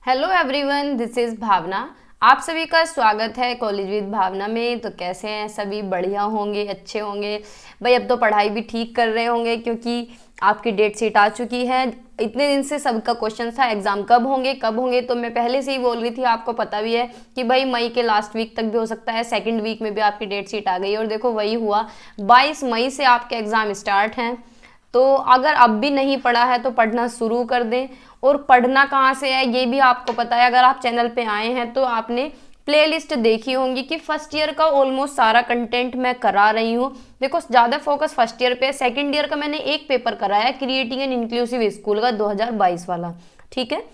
Hello everyone, this is भावना। आप सभी का स्वागत है कॉलेज विद भावना में। तो कैसे हैं सभी? बढ़िया होंगे, अच्छे होंगे भाई। अब तो पढ़ाई भी ठीक कर रहे होंगे क्योंकि आपकी डेट शीट आ चुकी है। इतने दिन से सबका क्वेश्चन था एग्ज़ाम कब होंगे कब होंगे, तो मैं पहले से ही बोल रही थी, आपको पता भी है कि भाई मई के लास्ट वीक तक भी हो सकता है, सेकंड वीक में भी आपकी डेट शीट आ गई। और देखो वही हुआ, 22 मई से आपके एग्ज़ाम स्टार्ट हैं। तो अगर अब भी नहीं पढ़ा है तो पढ़ना शुरू कर दें। और पढ़ना कहाँ से है ये भी आपको पता है, अगर आप चैनल पे आए हैं तो आपने प्लेलिस्ट देखी होंगी कि फर्स्ट ईयर का ऑलमोस्ट सारा कंटेंट मैं करा रही हूँ। देखो ज़्यादा फोकस फर्स्ट ईयर पे है, सेकेंड ईयर का मैंने एक पेपर कराया है, क्रिएटिंग एन इंक्लूसिव स्कूल का 2022 वाला, ठीक है।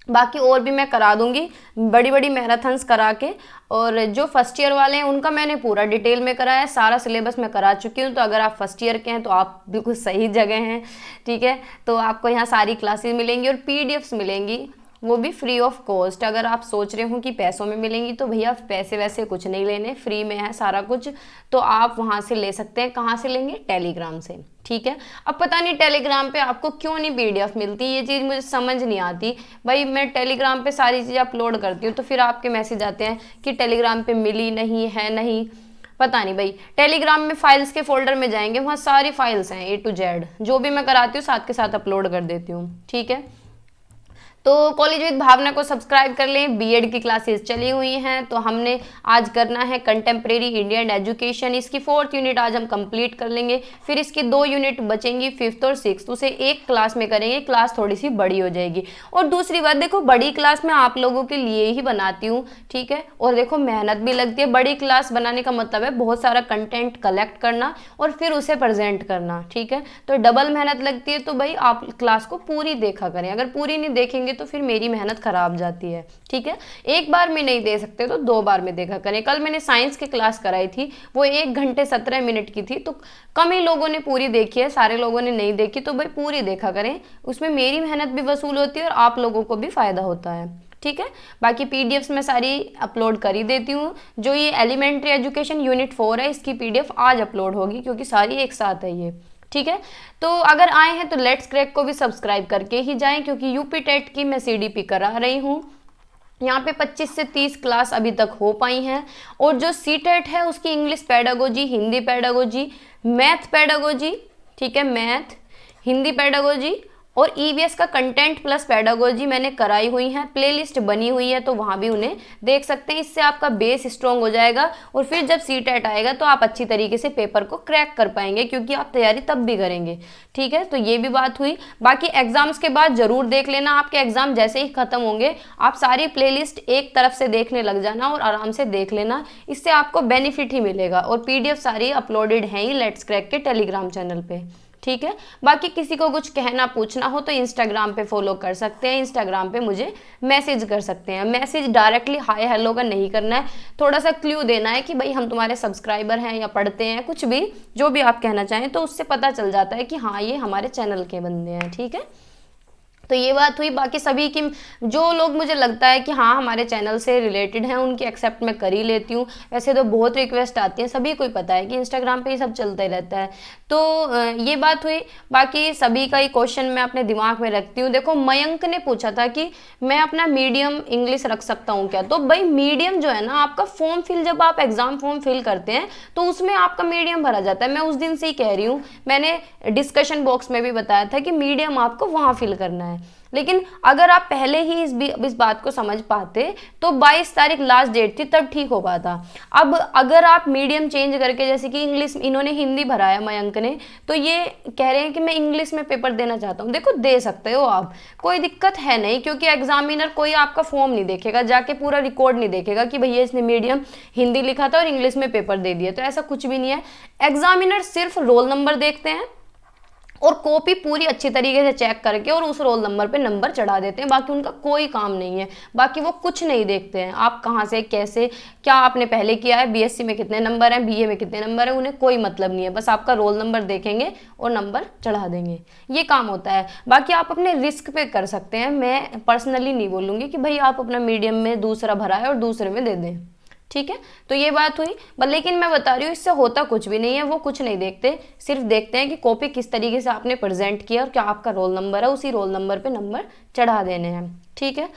बाकी और भी मैं करा दूंगी, बड़ी बड़ी मैराथन्स करा के। और जो फर्स्ट ईयर वाले हैं उनका मैंने पूरा डिटेल में कराया है, सारा सिलेबस मैं करा चुकी हूँ। तो अगर आप फर्स्ट ईयर के हैं तो आप बिल्कुल सही जगह हैं, ठीक है। तो आपको यहाँ सारी क्लासेस मिलेंगी और पीडीएफ्स मिलेंगी, वो भी फ्री ऑफ कॉस्ट। अगर आप सोच रहे हो कि पैसों में मिलेंगी तो भैया पैसे वैसे कुछ नहीं लेने, फ्री में है सारा कुछ। तो आप वहाँ से ले सकते हैं। कहाँ से लेंगे? टेलीग्राम से, ठीक है। अब पता नहीं टेलीग्राम पे आपको क्यों नहीं पीडीएफ मिलती, ये चीज़ मुझे समझ नहीं आती भाई। मैं टेलीग्राम पे सारी चीज़ें अपलोड करती हूँ तो फिर आपके मैसेज आते हैं कि टेलीग्राम पे मिली नहीं है, नहीं पता नहीं भाई। टेलीग्राम में फाइल्स के फोल्डर में जाएंगे, वहाँ सारी फाइल्स हैं A to Z, जो भी मैं कराती हूँ साथ के साथ अपलोड कर देती हूँ, ठीक है। तो कॉलेज विद भावना को सब्सक्राइब कर लें। बीएड की क्लासेस चली हुई हैं, तो हमने आज करना है कंटेम्प्रेरी इंडियन एजुकेशन। इसकी 4th यूनिट आज हम कंप्लीट कर लेंगे, फिर इसकी 2 यूनिट बचेंगी 5th और 6th, उसे एक क्लास में करेंगे। क्लास थोड़ी सी बड़ी हो जाएगी। और दूसरी बात देखो, बड़ी क्लास मैं आप लोगों के लिए ही बनाती हूँ, ठीक है। और देखो मेहनत भी लगती है। बड़ी क्लास बनाने का मतलब है बहुत सारा कंटेंट कलेक्ट करना और फिर उसे प्रेजेंट करना, ठीक है। तो डबल मेहनत लगती है। तो भाई आप क्लास को पूरी देखा करें, अगर पूरी नहीं देखेंगे तो फिर मेरी मेहनत खराब जाती है, ठीक है। एक बार में नहीं दे सकते तो 2 बार में देखा करें। कल मैंने साइंस की क्लास कराई थी, वो 1 घंटे 17 मिनट की थी, तो कम ही लोगों ने पूरी देखी है, सारे लोगों ने नहीं देखी। तो भाई पूरी देखा करें, उसमें मेरी मेहनत भी वसूल होती है और आप लोगों को भी फायदा होता है, ठीक है। बाकी पीडीएफ्स मैं सारी अपलोड कर ही देती हूँ। जो ये एलिमेंट्री एजुकेशन यूनिट 4 है, इसकी पीडीएफ आज अपलोड होगी क्योंकि सारी एक साथ है ये, ठीक है। तो अगर आए हैं तो लेट्स क्रैक को भी सब्सक्राइब करके ही जाएं, क्योंकि यूपी टेट की मैं सीडीपी करा रही हूँ। यहाँ पे 25 से 30 क्लास अभी तक हो पाई हैं। और जो सीटेट है उसकी English pedagogy, Hindi pedagogy, math pedagogy, ठीक है, मैथ, हिंदी पेडागोजी और ईवीएस का कंटेंट प्लस पेडागोजी मैंने कराई हुई है। प्लेलिस्ट बनी हुई है तो वहाँ भी उन्हें देख सकते हैं। इससे आपका बेस स्ट्रॉन्ग हो जाएगा और फिर जब सीटेट आएगा तो आप अच्छी तरीके से पेपर को क्रैक कर पाएंगे, क्योंकि आप तैयारी तब भी करेंगे, ठीक है। तो ये भी बात हुई। बाकी एग्जाम्स के बाद जरूर देख लेना, आपके एग्जाम जैसे ही खत्म होंगे आप सारी प्लेलिस्ट एक तरफ से देखने लग जाना और आराम से देख लेना, इससे आपको बेनिफिट ही मिलेगा। और पीडीएफ सारी अपलोडेड हैं ही लेट्स क्रैक के टेलीग्राम चैनल पे, ठीक है। बाकी किसी को कुछ कहना पूछना हो तो इंस्टाग्राम पे फॉलो कर सकते हैं, इंस्टाग्राम पे मुझे मैसेज कर सकते हैं। मैसेज डायरेक्टली हाय हेलो का नहीं करना है, थोड़ा सा क्लू देना है कि भाई हम तुम्हारे सब्सक्राइबर हैं या पढ़ते हैं, कुछ भी जो भी आप कहना चाहें, तो उससे पता चल जाता है कि हाँ ये हमारे चैनल के बंदे हैं, ठीक है। तो ये बात हुई। बाकी सभी की, जो लोग मुझे लगता है कि हाँ हमारे चैनल से रिलेटेड हैं, उनकी एक्सेप्ट मैं कर ही लेती हूँ। वैसे तो बहुत रिक्वेस्ट आती हैं, सभी को ही पता है कि इंस्टाग्राम पे ये सब चलता ही रहता है। तो ये बात हुई। बाकी सभी का ही क्वेश्चन मैं अपने दिमाग में रखती हूँ। देखो मयंक ने पूछा था कि मैं अपना मीडियम इंग्लिश रख सकता हूँ क्या? तो भाई मीडियम जो है ना, आपका फॉर्म फिल, जब आप एग्जाम फॉर्म फिल करते हैं तो उसमें आपका मीडियम भरा जाता है। मैं उस दिन से ही कह रही हूँ, मैंने डिस्कशन बॉक्स में भी बताया था कि मीडियम आपको वहाँ फिल करना है। लेकिन अगर आप पहले ही इस बात को समझ पाते तो 22 तारीख लास्ट डेट थी, तब ठीक हो पाता। अब अगर आप मीडियम चेंज करके, जैसे कि इंग्लिश इन्होंने हिंदी भराया मयंक ने, तो ये कह रहे हैं कि मैं इंग्लिश में पेपर देना चाहता हूँ। देखो दे सकते हो आप, कोई दिक्कत है नहीं, क्योंकि एग्जामिनर कोई आपका फॉर्म नहीं देखेगा, जाके पूरा रिकॉर्ड नहीं देखेगा कि भैया इसने मीडियम हिंदी लिखा था और इंग्लिश में पेपर दे दिया। तो ऐसा कुछ भी नहीं है। एग्जामिनर सिर्फ रोल नंबर देखते हैं और कॉपी पूरी अच्छी तरीके से चेक करके और उस रोल नंबर पे नंबर चढ़ा देते हैं। बाकी उनका कोई काम नहीं है, बाकी वो कुछ नहीं देखते हैं आप कहाँ से, कैसे, क्या आपने पहले किया है, बीएससी में कितने नंबर हैं, बीए में कितने नंबर हैं, उन्हें कोई मतलब नहीं है। बस आपका रोल नंबर देखेंगे और नंबर चढ़ा देंगे, ये काम होता है। बाकी आप अपने रिस्क पे कर सकते हैं, मैं पर्सनली नहीं बोलूँगी कि भाई आप अपना मीडियम में दूसरा भरा है और दूसरे में दे दें, ठीक है, तो ये बात हुई। लेकिन मैं बता रही हूँ इससे होता कुछ भी नहीं है, वो कुछ नहीं देखते, सिर्फ देखते हैं कि कॉपी किस तरीके से आपने प्रेजेंट किया और क्या आपका रोल नंबर है, उसी रोल नंबर पे नंबर चढ़ा देने हैं। ठीक है,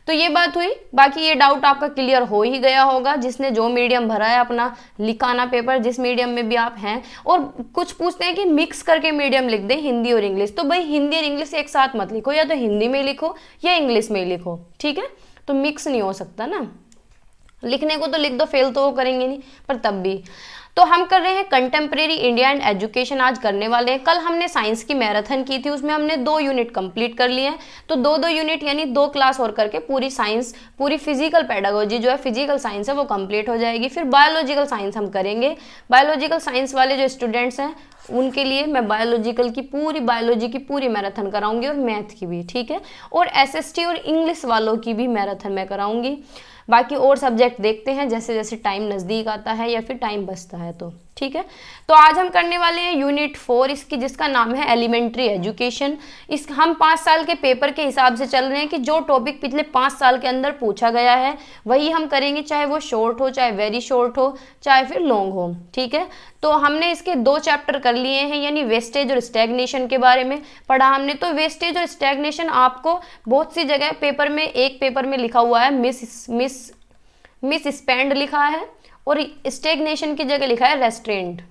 तो ये बात हुई। बाकी ये डाउट आपका क्लियर हो ही गया होगा, जिसने जो मीडियम भरा है अपना लिखाना पेपर, जिस मीडियम में भी आप हैं। और कुछ पूछते हैं कि मिक्स करके मीडियम लिख दें, हिंदी और इंग्लिश, तो भाई हिंदी और इंग्लिश एक साथ मत लिखो, या तो हिंदी में लिखो या इंग्लिश में लिखो। ठीक है, तो मिक्स नहीं हो सकता ना, लिखने को तो लिख दो, फेल तो वो करेंगे नहीं, पर तब भी। तो हम कर रहे हैं कंटेम्प्रेरी इंडिया एंड एजुकेशन, आज करने वाले हैं। कल हमने साइंस की मैराथन की थी, उसमें हमने 2 यूनिट कंप्लीट कर लिए हैं, तो 2-2 यूनिट यानी 2 क्लास और करके पूरी साइंस, पूरी फिजिकल पेडागोजी जो है, फिजिकल साइंस है, वो कंप्लीट हो जाएगी। फिर बायोलॉजिकल साइंस हम करेंगे। बायोलॉजिकल साइंस वाले जो स्टूडेंट्स हैं उनके लिए मैं बायोलॉजिकल की पूरी, बायोलॉजी की पूरी मैराथन कराऊंगी और मैथ की भी। ठीक है, और एसएसटी और इंग्लिश वालों की भी मैराथन मैं कराऊंगी। बाकी और सब्जेक्ट देखते हैं जैसे जैसे टाइम नज़दीक आता है या फिर टाइम बचता है तो। ठीक है, तो आज हम करने वाले हैं यूनिट 4 इसकी, जिसका नाम है एलिमेंट्री एजुकेशन। इस हम 5 साल के पेपर के हिसाब से चल रहे हैं कि जो टॉपिक पिछले 5 साल के अंदर पूछा गया है वही हम करेंगे, चाहे वो शॉर्ट हो, चाहे वेरी शॉर्ट हो, चाहे फिर लॉन्ग हो। ठीक है, तो हमने इसके 2 चैप्टर कर लिए हैं, यानी वेस्टेज और स्टैग्नेशन के बारे में पढ़ा हमने। तो वेस्टेज और स्टैग्नेशन आपको बहुत सी जगह पेपर में, एक पेपर में लिखा हुआ है मिस स्पेंड लिखा है, और स्टेग्नेशन की जगह लिखा है रेस्ट्रेंट।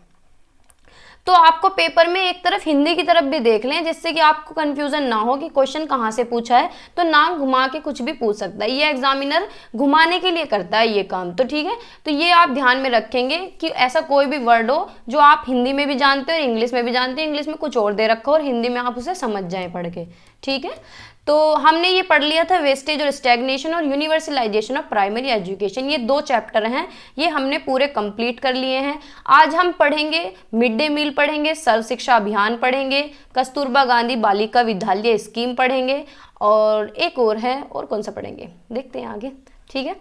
तो आपको पेपर में एक तरफ हिंदी की तरफ भी देख लें, जिससे कि आपको कंफ्यूजन ना हो कि क्वेश्चन कहाँ से पूछा है, तो नाम घुमा के कुछ भी पूछ सकता है, ये एग्जामिनर घुमाने के लिए करता है ये काम। तो ठीक है, तो ये आप ध्यान में रखेंगे कि ऐसा कोई भी वर्ड हो जो आप हिंदी में भी जानते हो और इंग्लिश में भी जानते हैं, इंग्लिश में कुछ और दे रखा हो और हिंदी में आप उसे समझ जाएं पढ़ के। ठीक है, तो हमने ये पढ़ लिया था वेस्टेज और स्टैग्नेशन और यूनिवर्सलाइजेशन ऑफ प्राइमरी एजुकेशन, ये 2 चैप्टर हैं, ये हमने पूरे कंप्लीट कर लिए हैं। आज हम पढ़ेंगे मिड डे मील पढ़ेंगे, सर्व शिक्षा अभियान पढ़ेंगे, कस्तूरबा गांधी बालिका विद्यालय स्कीम पढ़ेंगे, और एक और है, और कौन सा पढ़ेंगे देखते हैं आगे। ठीक है,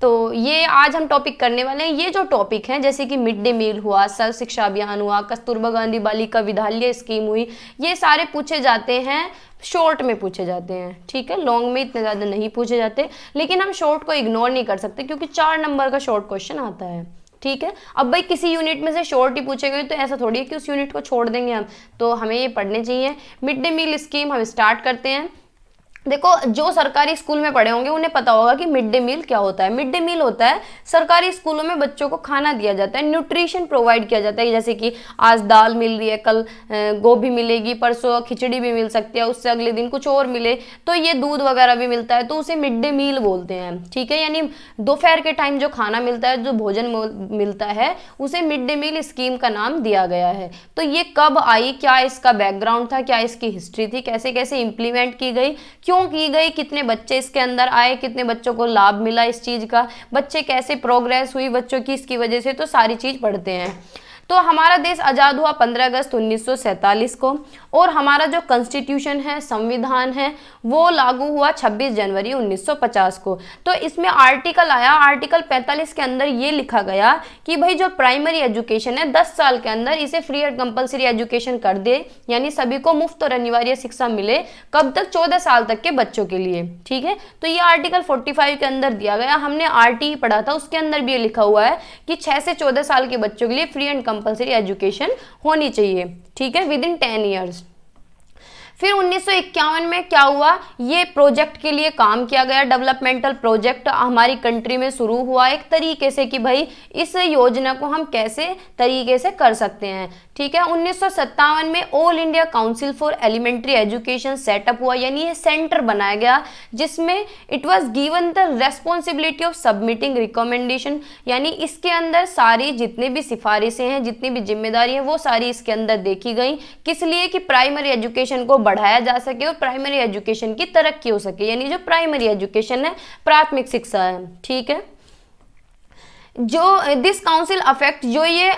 तो ये आज हम टॉपिक करने वाले हैं। ये जो टॉपिक हैं जैसे कि मिड डे मील हुआ, सर्व शिक्षा अभियान हुआ, कस्तूरबा गांधी बालिका विद्यालय स्कीम हुई, ये सारे पूछे जाते हैं, शॉर्ट में पूछे जाते हैं। ठीक है, लॉन्ग में इतने ज़्यादा नहीं पूछे जाते, लेकिन हम शॉर्ट को इग्नोर नहीं कर सकते क्योंकि 4 नंबर का शॉर्ट क्वेश्चन आता है। ठीक है, अब भाई किसी यूनिट में से शॉर्ट ही पूछे गए तो ऐसा थोड़ी है कि उस यूनिट को छोड़ देंगे हम, तो हमें ये पढ़ने चाहिए। मिड डे मील स्कीम हम स्टार्ट करते हैं। देखो, जो सरकारी स्कूल में पढ़े होंगे उन्हें पता होगा कि मिड डे मील क्या होता है। मिड डे मील होता है सरकारी स्कूलों में बच्चों को खाना दिया जाता है, न्यूट्रिशन प्रोवाइड किया जाता है, जैसे कि आज दाल मिल रही है, कल गोभी मिलेगी, परसों खिचड़ी भी मिल सकती है, उससे अगले दिन कुछ और मिले, तो ये दूध वगैरह भी मिलता है, तो उसे मिड डे मील बोलते हैं। ठीक है, यानी दोपहर के टाइम जो खाना मिलता है, जो भोजन मिलता है, उसे मिड डे मील स्कीम का नाम दिया गया है। तो ये कब आई, क्या इसका बैकग्राउंड था, क्या इसकी हिस्ट्री थी, कैसे कैसे इंप्लीमेंट की गई, क्यों की गई, कितने बच्चे इसके अंदर आए, कितने बच्चों को लाभ मिला इस चीज का, बच्चे कैसे प्रोग्रेस हुई बच्चों की इसकी वजह से, तो सारी चीज पढ़ते हैं। तो हमारा देश आज़ाद हुआ 15 अगस्त 1947 को, और हमारा जो कॉन्स्टिट्यूशन है, संविधान है, वो लागू हुआ 26 जनवरी 1950 को। तो इसमें आर्टिकल आया, आर्टिकल 45 के अंदर ये लिखा गया कि भाई जो प्राइमरी एजुकेशन है 10 साल के अंदर इसे फ्री और कंपलसरी एजुकेशन कर दे, यानी सभी को मुफ्त और अनिवार्य शिक्षा मिले। कब तक? 14 साल तक के बच्चों के लिए। ठीक है, तो ये आर्टिकल 45 के अंदर दिया गया। हमने आरटी पढ़ा था, उसके अंदर भी ये लिखा हुआ है कि 6 से 14 साल के बच्चों के लिए फ्री एंड कंपलसरी एजुकेशन होनी चाहिए। ठीक है, विद इन 10 ईयर्स। फिर 1951 में क्या हुआ, ये प्रोजेक्ट के लिए काम किया गया, डेवलपमेंटल प्रोजेक्ट हमारी कंट्री में शुरू हुआ एक तरीके से कि भाई इस योजना को हम कैसे तरीके से कर सकते हैं। ठीक है, 1957 में all India council for elementary education setup हुआ, यानी ये सेंटर बनाया गया जिसमें it was given the responsibility of submitting recommendation, यानी इसके अंदर सारी जितने भी सिफारिशें हैं, जितनी भी जिम्मेदारी है, वो सारी इसके अंदर देखी गई। किस लिए? कि प्राइमरी एजुकेशन को बढ़ाया जा सके और प्राइमरी एजुकेशन की तरक्की हो सके, यानी जो प्राइमरी एजुकेशन है, प्राथमिक शिक्षा है। ठीक है, जो दिस काउंसिल अफेक्ट, जो ये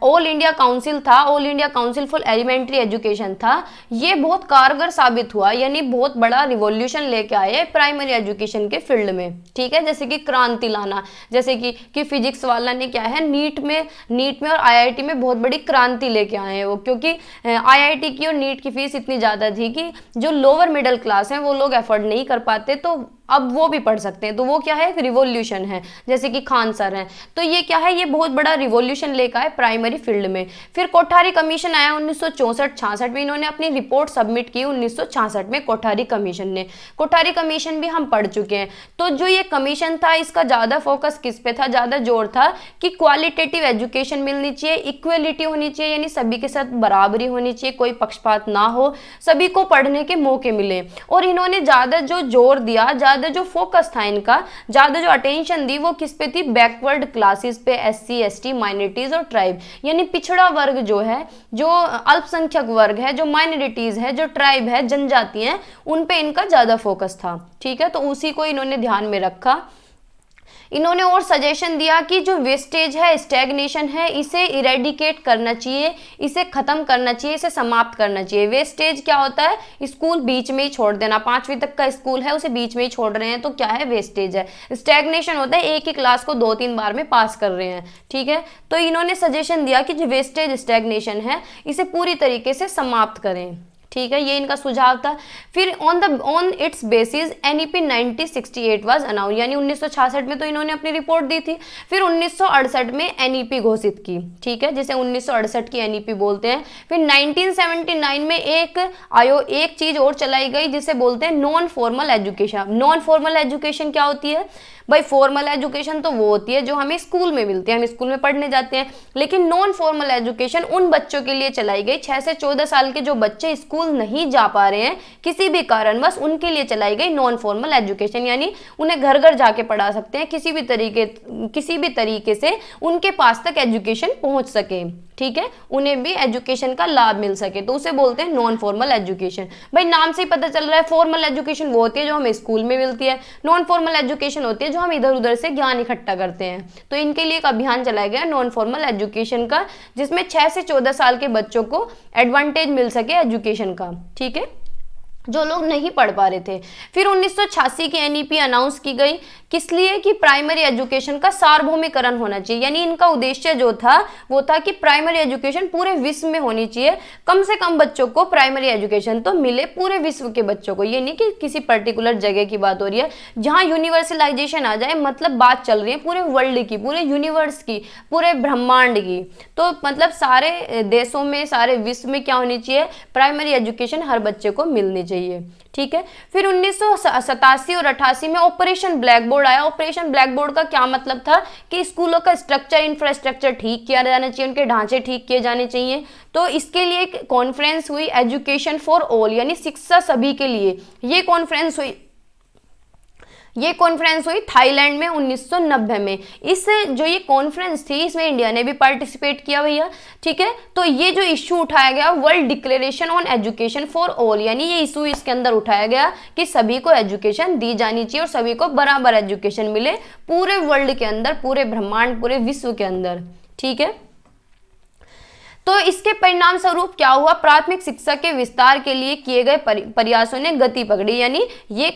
ऑल इंडिया काउंसिल था, all India council for elementary education था, ये बहुत कारगर साबित हुआ, यानी बहुत बड़ा रिवॉल्यूशन लेके आए प्राइमरी एजुकेशन के फील्ड में। ठीक है, जैसे कि क्रांति लाना, जैसे कि फिजिक्स वाला ने क्या है, नीट में और आईआईटी में बहुत बड़ी क्रांति लेके आए हैं वो, क्योंकि आईआईटी की और नीट की फीस इतनी ज़्यादा थी कि जो लोअर मिडिल क्लास हैं वो लोग एफोर्ड नहीं कर पाते, तो अब वो भी पढ़ सकते हैं। तो वो क्या है, एक रिवॉल्यूशन है, जैसे कि खान सर हैं। तो ये क्या है, ये बहुत बड़ा रिवॉल्यूशन लेकर आए प्राइमरी फील्ड में। फिर कोठारी कमीशन आया 1964-66 में, इन्होंने अपनी रिपोर्ट सबमिट की 1966 में कोठारी कमीशन ने। कोठारी कमीशन भी हम पढ़ चुके हैं। तो जो ये कमीशन था, इसका ज़्यादा फोकस किस पे था, ज़्यादा जोर था कि क्वालिटेटिव एजुकेशन मिलनी चाहिए, इक्वलिटी होनी चाहिए, यानी सभी के साथ बराबरी होनी चाहिए, कोई पक्षपात ना हो, सभी को पढ़ने के मौके मिले। और इन्होंने ज़्यादा जो जोर दिया, ज़्यादा जो फोकस था इनका, ज़्यादा जो अटेंशन दी, वो किस पे थी, बैकवर्ड क्लासेस पे, SC ST माइनॉरिटीज़ और ट्राइब, यानी पिछड़ा वर्ग जो है, जो अल्पसंख्यक वर्ग है, जो माइनॉरिटीज़ है, जो ट्राइब है, जनजाति हैं, उन पे इनका ज़्यादा फोकस था। ठीक है, तो उसी को इन्होंने ध्यान में रखा। इन्होंने और सजेशन दिया कि जो वेस्टेज है, स्टैग्नेशन है, इसे इरेडिकेट करना चाहिए, इसे खत्म करना चाहिए, इसे समाप्त करना चाहिए। वेस्टेज क्या होता है, स्कूल बीच में ही छोड़ देना, 5वीं तक का स्कूल है उसे बीच में ही छोड़ रहे हैं, तो क्या है, वेस्टेज है। स्टैग्नेशन होता है एक ही क्लास को 2-3 बार में पास कर रहे हैं। ठीक है, तो इन्होंने सजेशन दिया कि जो वेस्टेज स्टैग्नेशन है, इसे पूरी तरीके से समाप्त करें। ठीक है, ये इनका सुझाव था। फिर on it's basis NEP 1968 was announce, यानी 1966 में तो इन्होंने अपनी रिपोर्ट दी थी। फिर 1968 में NEP घोषित की। ठीक है, जिसे 1968 की NEP बोलते हैं। फिर 1979 में एक चीज और चलाई गई, जिसे बोलते हैं non formal education. Non formal education क्या होती है भाई, फॉर्मल एजुकेशन तो वो होती है जो हमें स्कूल में मिलती है, हम स्कूल में पढ़ने जाते हैं, लेकिन नॉन फॉर्मल एजुकेशन उन बच्चों के लिए चलाई गई, 6 से 14 साल के जो बच्चे स्कूल नहीं जा पा रहे हैं किसी भी कारणवश, उनके लिए चलाई गई नॉन फॉर्मल एजुकेशन, यानी उन्हें घर घर जाके पढ़ा सकते हैं, किसी भी तरीके से उनके पास तक एजुकेशन पहुंच सके। ठीक है, उन्हें भी एजुकेशन का लाभ मिल सके, तो उसे बोलते हैं नॉन फॉर्मल एजुकेशन। भाई नाम से ही पता चल रहा है, फॉर्मल एजुकेशन वो होती है जो हमें स्कूल में मिलती है, नॉन फॉर्मल एजुकेशन होती है जो हम इधर उधर से ज्ञान इकट्ठा करते हैं। तो इनके लिए एक अभियान चलाया गया नॉन फॉर्मल एजुकेशन का, जिसमें 6 से 14 साल के बच्चों को एडवांटेज मिल सके एजुकेशन का। ठीक है, जो लोग नहीं पढ़ पा रहे थे। फिर 1986 की NEP अनाउंस की गई, किस लिए, कि प्राइमरी एजुकेशन का सार्वभौमिकरण होना चाहिए, यानी इनका उद्देश्य जो था वो था कि प्राइमरी एजुकेशन पूरे विश्व में होनी चाहिए, कम से कम बच्चों को प्राइमरी एजुकेशन तो मिले, पूरे विश्व के बच्चों को, ये नहीं कि किसी पर्टिकुलर जगह की बात हो रही है। जहाँ यूनिवर्सलाइजेशन आ जाए, मतलब बात चल रही है पूरे वर्ल्ड की, पूरे यूनिवर्स की, पूरे ब्रह्मांड की, तो मतलब सारे देशों में, सारे विश्व में क्या होनी चाहिए, प्राइमरी एजुकेशन हर बच्चे को मिलनी चाहिए। ठीक है, फिर 1987 और 88 में ऑपरेशन ब्लैक बोर्ड आया। ऑपरेशन ब्लैक बोर्ड का क्या मतलब था कि स्कूलों का स्ट्रक्चर, इंफ्रास्ट्रक्चर ठीक किया जाना चाहिए, उनके ढांचे ठीक किए जाने चाहिए। तो इसके लिए एक कॉन्फ्रेंस हुई, एजुकेशन फॉर ऑल, यानी शिक्षा सभी के लिए। ये कॉन्फ्रेंस हुई थाईलैंड में 1990 में। इस जो ये कॉन्फ्रेंस थी, इसमें इंडिया ने भी पार्टिसिपेट किया भैया। ठीक है, तो ये जो इश्यू उठाया गया, world declaration on education for all, यानी ये इशू इसके अंदर उठाया गया कि सभी को एजुकेशन दी जानी चाहिए और सभी को बराबर एजुकेशन मिले, पूरे वर्ल्ड के अंदर, पूरे ब्रह्मांड, पूरे विश्व के अंदर। ठीक है, तो इसके परिणाम स्वरूप क्या हुआ, प्राथमिक शिक्षा के विस्तार के लिए किए गए प्रयासों ने गति पकड़ी, यानी ये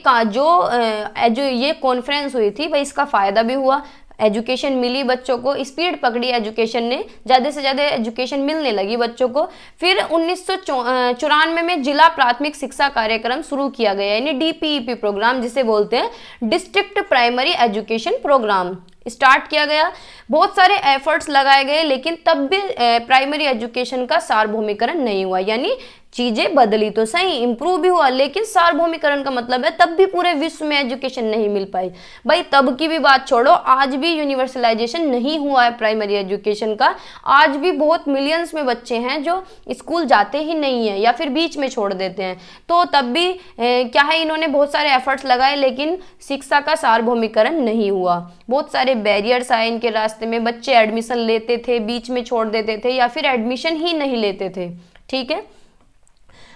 कॉन्फ्रेंस हुई थी भाई, इसका फायदा भी हुआ, एजुकेशन मिली बच्चों को, स्पीड पकड़ी एजुकेशन ने, ज़्यादा से ज़्यादा एजुकेशन मिलने लगी बच्चों को। फिर 1994 में जिला प्राथमिक शिक्षा कार्यक्रम शुरू किया गया, यानी DPEP प्रोग्राम, जिसे बोलते हैं district primary education programme, start किया गया। बहुत सारे एफर्ट्स लगाए गए, लेकिन तब भी प्राइमरी एजुकेशन का सार्वभौमिकरण नहीं हुआ, यानी चीजें बदली तो सही, इंप्रूव भी हुआ, लेकिन सार्वभौमिकरण का मतलब है तब भी पूरे विश्व में एजुकेशन नहीं मिल पाई। भाई तब की भी बात छोड़ो, आज भी यूनिवर्सलाइजेशन नहीं हुआ है प्राइमरी एजुकेशन का। आज भी बहुत मिलियंस में बच्चे हैं जो स्कूल जाते ही नहीं है या फिर बीच में छोड़ देते हैं। तो तब भी क्या है, इन्होंने बहुत सारे एफर्ट्स लगाए, लेकिन शिक्षा का सार्वभौमिकरण नहीं हुआ। बहुत सारे बैरियर्स आए इनके रास्ते में, बच्चे एडमिशन लेते थे, बीच में छोड़ देते थे, या फिर एडमिशन ही नहीं लेते थे। ठीक है,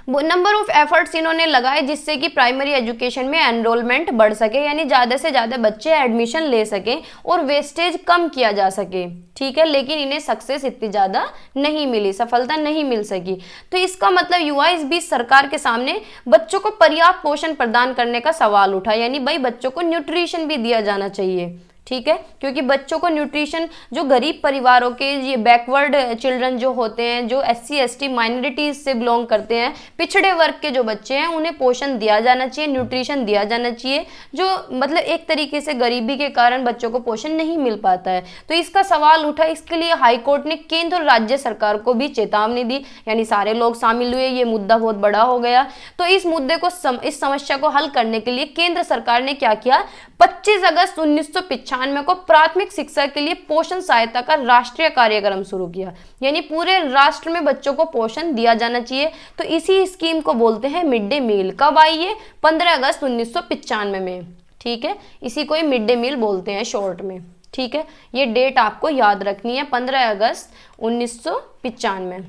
नंबर ऑफ एफर्ट्स इन्होंने लगाए जिससे कि प्राइमरी एजुकेशन में एनरोलमेंट बढ़ सके, यानी ज़्यादा से ज़्यादा बच्चे एडमिशन ले सकें और वेस्टेज कम किया जा सके। ठीक है, लेकिन इन्हें सक्सेस इतनी ज़्यादा नहीं मिली, सफलता नहीं मिल सकी। तो इसका मतलब युवा इस बीच सरकार के सामने बच्चों को पर्याप्त पोषण प्रदान करने का सवाल उठा, यानी भाई बच्चों को न्यूट्रिशन भी दिया जाना चाहिए। ठीक है, क्योंकि बच्चों को न्यूट्रिशन, जो गरीब परिवारों के, ये बैकवर्ड चिल्ड्रन जो होते हैं, जो SC ST माइनॉरिटीज से बिलोंग करते हैं, पिछड़े वर्ग के जो बच्चे हैं, उन्हें पोषण दिया जाना चाहिए, न्यूट्रिशन दिया जाना चाहिए, जो मतलब एक तरीके से गरीबी के कारण बच्चों को पोषण नहीं मिल पाता है। तो इसका सवाल उठा, इसके लिए हाईकोर्ट ने केंद्र और राज्य सरकार को भी चेतावनी दी, यानी सारे लोग शामिल हुए, ये मुद्दा बहुत बड़ा हो गया। तो इस मुद्दे को इस समस्या को हल करने के लिए केंद्र सरकार ने क्या किया, 25 अगस्त 1995 को प्राथमिक शिक्षा के लिए पोषण सहायता का राष्ट्रीय कार्यक्रम शुरू किया, यानी पूरे राष्ट्र में बच्चों को पोषण दिया जाना चाहिए। तो इसी स्कीम को बोलते हैं मिड डे मील। कब आई है? 15 अगस्त 1995 में, ठीक है, इसी को ही मिड डे मील बोलते हैं शॉर्ट में, ठीक है। ये डेट आपको याद रखनी है, 15 अगस्त 1995,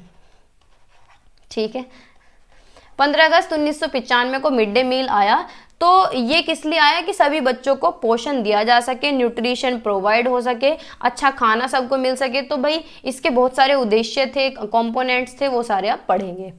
ठीक है। 15 अगस्त 1995 को मिड डे मील आया। तो ये किस लिए आया कि सभी बच्चों को पोषण दिया जा सके, न्यूट्रिशन प्रोवाइड हो सके, अच्छा खाना सबको मिल सके। तो भाई इसके बहुत सारे उद्देश्य थे, कंपोनेंट्स थे, वो सारे आप पढ़ेंगे।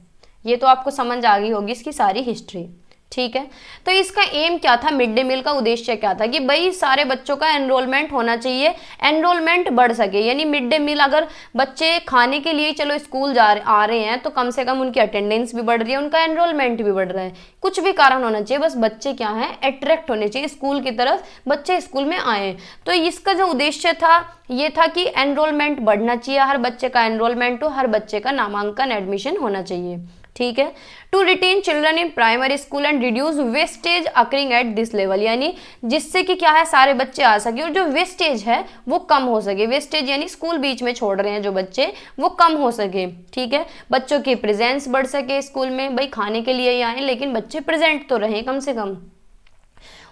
ये तो आपको समझ आ गई होगी इसकी सारी हिस्ट्री, ठीक है। तो इसका एम क्या था, मिड डे मील का उद्देश्य क्या था कि भाई सारे बच्चों का एनरोलमेंट होना चाहिए, एनरोलमेंट बढ़ सके। यानी मिड डे मील, अगर बच्चे खाने के लिए चलो स्कूल आ रहे हैं तो कम से कम उनकी अटेंडेंस भी बढ़ रही है, उनका एनरोलमेंट भी बढ़ रहा है। कुछ भी कारण होना चाहिए, बस बच्चे क्या है, अट्रैक्ट होने चाहिए स्कूल की तरफ, बच्चे स्कूल में आए। तो इसका जो उद्देश्य था ये था कि एनरोलमेंट बढ़ना चाहिए, हर बच्चे का एनरोलमेंट हो, हर बच्चे का नामांकन एडमिशन होना चाहिए, ठीक है। To retain children in primary school and reduce wastage occurring at this level, यानी जिससे कि क्या है, सारे बच्चे आ सके और जो वेस्टेज है वो कम हो सके। वेस्टेज यानी स्कूल बीच में छोड़ रहे हैं जो बच्चे, वो कम हो सके, ठीक है। बच्चों की प्रेजेंस बढ़ सके स्कूल में, भाई खाने के लिए ही आए लेकिन बच्चे प्रेजेंट तो रहें कम से कम।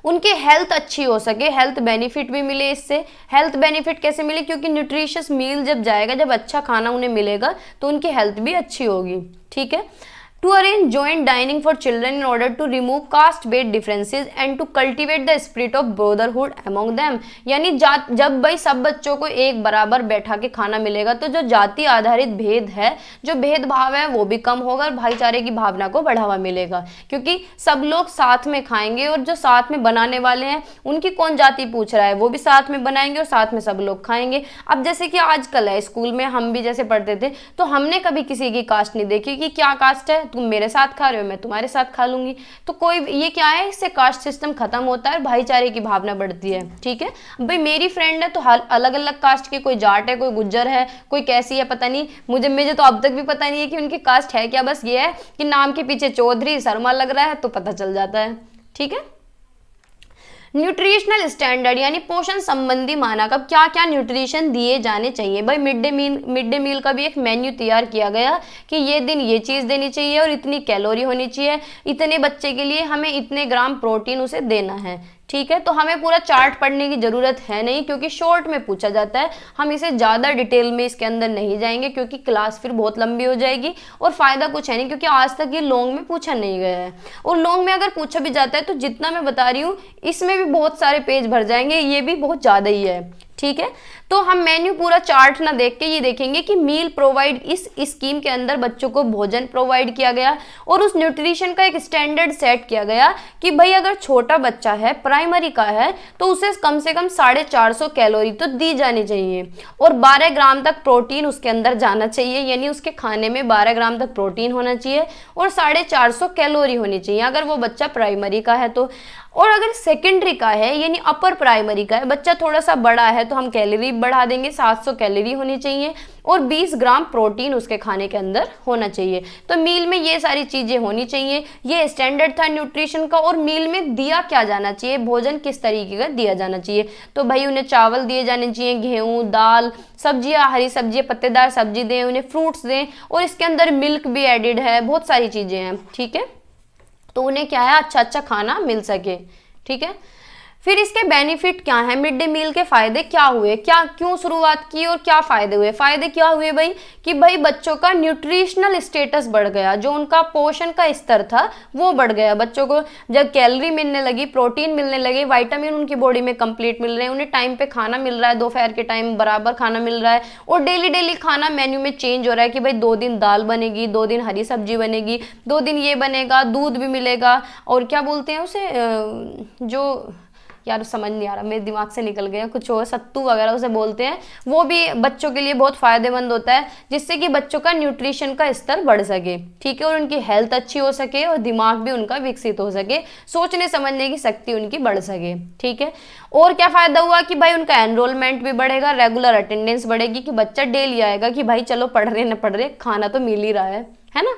उनकी हेल्थ अच्छी हो सके, हेल्थ बेनिफिट भी मिले इससे। हेल्थ बेनिफिट कैसे मिले, क्योंकि न्यूट्रिशियस मील जब जाएगा, जब अच्छा खाना उन्हें मिलेगा तो उनकी हेल्थ भी अच्छी होगी, ठीक है। To arrange joint dining for children in order to remove caste based differences and to cultivate the spirit of brotherhood among them, यानी जब भाई सब बच्चों को एक बराबर बैठा के खाना मिलेगा तो जो जाति आधारित भेद है, जो भेदभाव है, वो भी कम होगा और भाईचारे की भावना को बढ़ावा मिलेगा, क्योंकि सब लोग साथ में खाएंगे और जो साथ में बनाने वाले हैं उनकी कौन जाति पूछ रहा है, वो भी साथ में बनाएंगे और साथ में सब लोग खाएंगे। अब जैसे कि आजकल है, स्कूल में हम भी जैसे पढ़ते थे तो हमने कभी किसी की कास्ट नहीं देखी कि क्या कास्ट है, तुम मेरे साथ खा रहे हो, मैं तुम्हारे साथ खा लूंगी। तो कोई ये क्या है, इससे कास्ट सिस्टम खत्म होता है, भाईचारे की भावना बढ़ती है, ठीक है। भाई मेरी फ्रेंड है तो अलग अलग कास्ट के, कोई जाट है, कोई गुज्जर है, कोई कैसी है पता नहीं, मुझे तो अब तक भी पता नहीं है कि उनकी कास्ट है क्या। बस ये है कि नाम के पीछे चौधरी शर्मा लग रहा है तो पता चल जाता है, ठीक है। न्यूट्रिशनल स्टैंडर्ड यानी पोषण संबंधी मानक, अब क्या क्या न्यूट्रिशन दिए जाने चाहिए। भाई मिड डे मील का भी एक मेन्यू तैयार किया गया कि ये दिन ये चीज़ देनी चाहिए और इतनी कैलोरी होनी चाहिए, इतने बच्चे के लिए हमें इतने ग्राम प्रोटीन उसे देना है, ठीक है। तो हमें पूरा चार्ट पढ़ने की ज़रूरत है नहीं, क्योंकि शॉर्ट में पूछा जाता है। हम इसे ज़्यादा डिटेल में इसके अंदर नहीं जाएंगे क्योंकि क्लास फिर बहुत लंबी हो जाएगी और फ़ायदा कुछ है नहीं, क्योंकि आज तक ये लॉन्ग में पूछा नहीं गया है। और लॉन्ग में अगर पूछा भी जाता है तो जितना मैं बता रही हूँ इसमें भी बहुत सारे पेज भर जाएंगे, ये भी बहुत ज़्यादा ही है, ठीक है। तो हम मेन्यू पूरा चार्ट ना देख के ये देखेंगे कि मील प्रोवाइड, इस स्कीम के अंदर बच्चों को भोजन प्रोवाइड किया गया और उस न्यूट्रिशन का एक स्टैंडर्ड सेट किया गया कि भाई अगर छोटा बच्चा है, प्राइमरी का है, तो उसे कम से कम 450 कैलोरी तो दी जानी चाहिए और 12 ग्राम तक प्रोटीन उसके अंदर जाना चाहिए, यानी उसके खाने में 12 ग्राम तक प्रोटीन होना चाहिए और 450 कैलोरी होनी चाहिए अगर वो बच्चा प्राइमरी का है तो। और अगर सेकेंडरी का है यानी अपर प्राइमरी का है, बच्चा थोड़ा सा बड़ा है, तो हम कैलोरी बढ़ा देंगे, 700 कैलोरी होनी चाहिए और 20 ग्राम प्रोटीन उसके खाने के अंदर होना चाहिए। तो मील में ये सारी चीज़ें होनी चाहिए, ये स्टैंडर्ड था न्यूट्रिशन का। और मील में दिया क्या जाना चाहिए, भोजन किस तरीके का दिया जाना चाहिए, तो भाई उन्हें चावल दिए जाने चाहिए, गेहूँ, दाल, सब्जियाँ, हरी सब्जियाँ, पत्तेदार सब्जी दें, उन्हें फ्रूट्स दें और इसके अंदर मिल्क भी एडिड है, बहुत सारी चीज़ें हैं, ठीक है। तो उन्हें क्या है, अच्छा अच्छा खाना मिल सके, ठीक है। फिर इसके बेनिफिट क्या है, मिड डे मील के फायदे क्या हुए, क्या क्यों शुरुआत की और क्या फायदे हुए। फायदे क्या हुए भाई कि भाई बच्चों का न्यूट्रिशनल स्टेटस बढ़ गया, जो उनका पोषण का स्तर था वो बढ़ गया। बच्चों को जब कैलोरी मिलने लगी, प्रोटीन मिलने लगे, विटामिन उनकी बॉडी में कंप्लीट मिल रहे हैं, उन्हें टाइम पे खाना मिल रहा है, दोपहर के टाइम बराबर खाना मिल रहा है और डेली खाना मेन्यू में चेंज हो रहा है कि भाई 2 दिन दाल बनेगी, 2 दिन हरी सब्जी बनेगी, 2 दिन ये बनेगा, दूध भी मिलेगा और क्या बोलते हैं उसे, जो यार समझ नहीं आ रहा, मेरे दिमाग से निकल गया, कुछ और सत्तू वगैरह उसे बोलते हैं, वो भी बच्चों के लिए बहुत फायदेमंद होता है, जिससे कि बच्चों का न्यूट्रिशन का स्तर बढ़ सके, ठीक है, और उनकी हेल्थ अच्छी हो सके और दिमाग भी उनका विकसित हो सके, सोचने समझने की शक्ति उनकी बढ़ सके, ठीक है। और क्या फायदा हुआ कि भाई उनका एनरोलमेंट भी बढ़ेगा, रेगुलर अटेंडेंस बढ़ेगी, कि बच्चा डेली आएगा कि भाई चलो पढ़ रहे न पढ़ रहे, खाना तो मिल ही रहा है ना।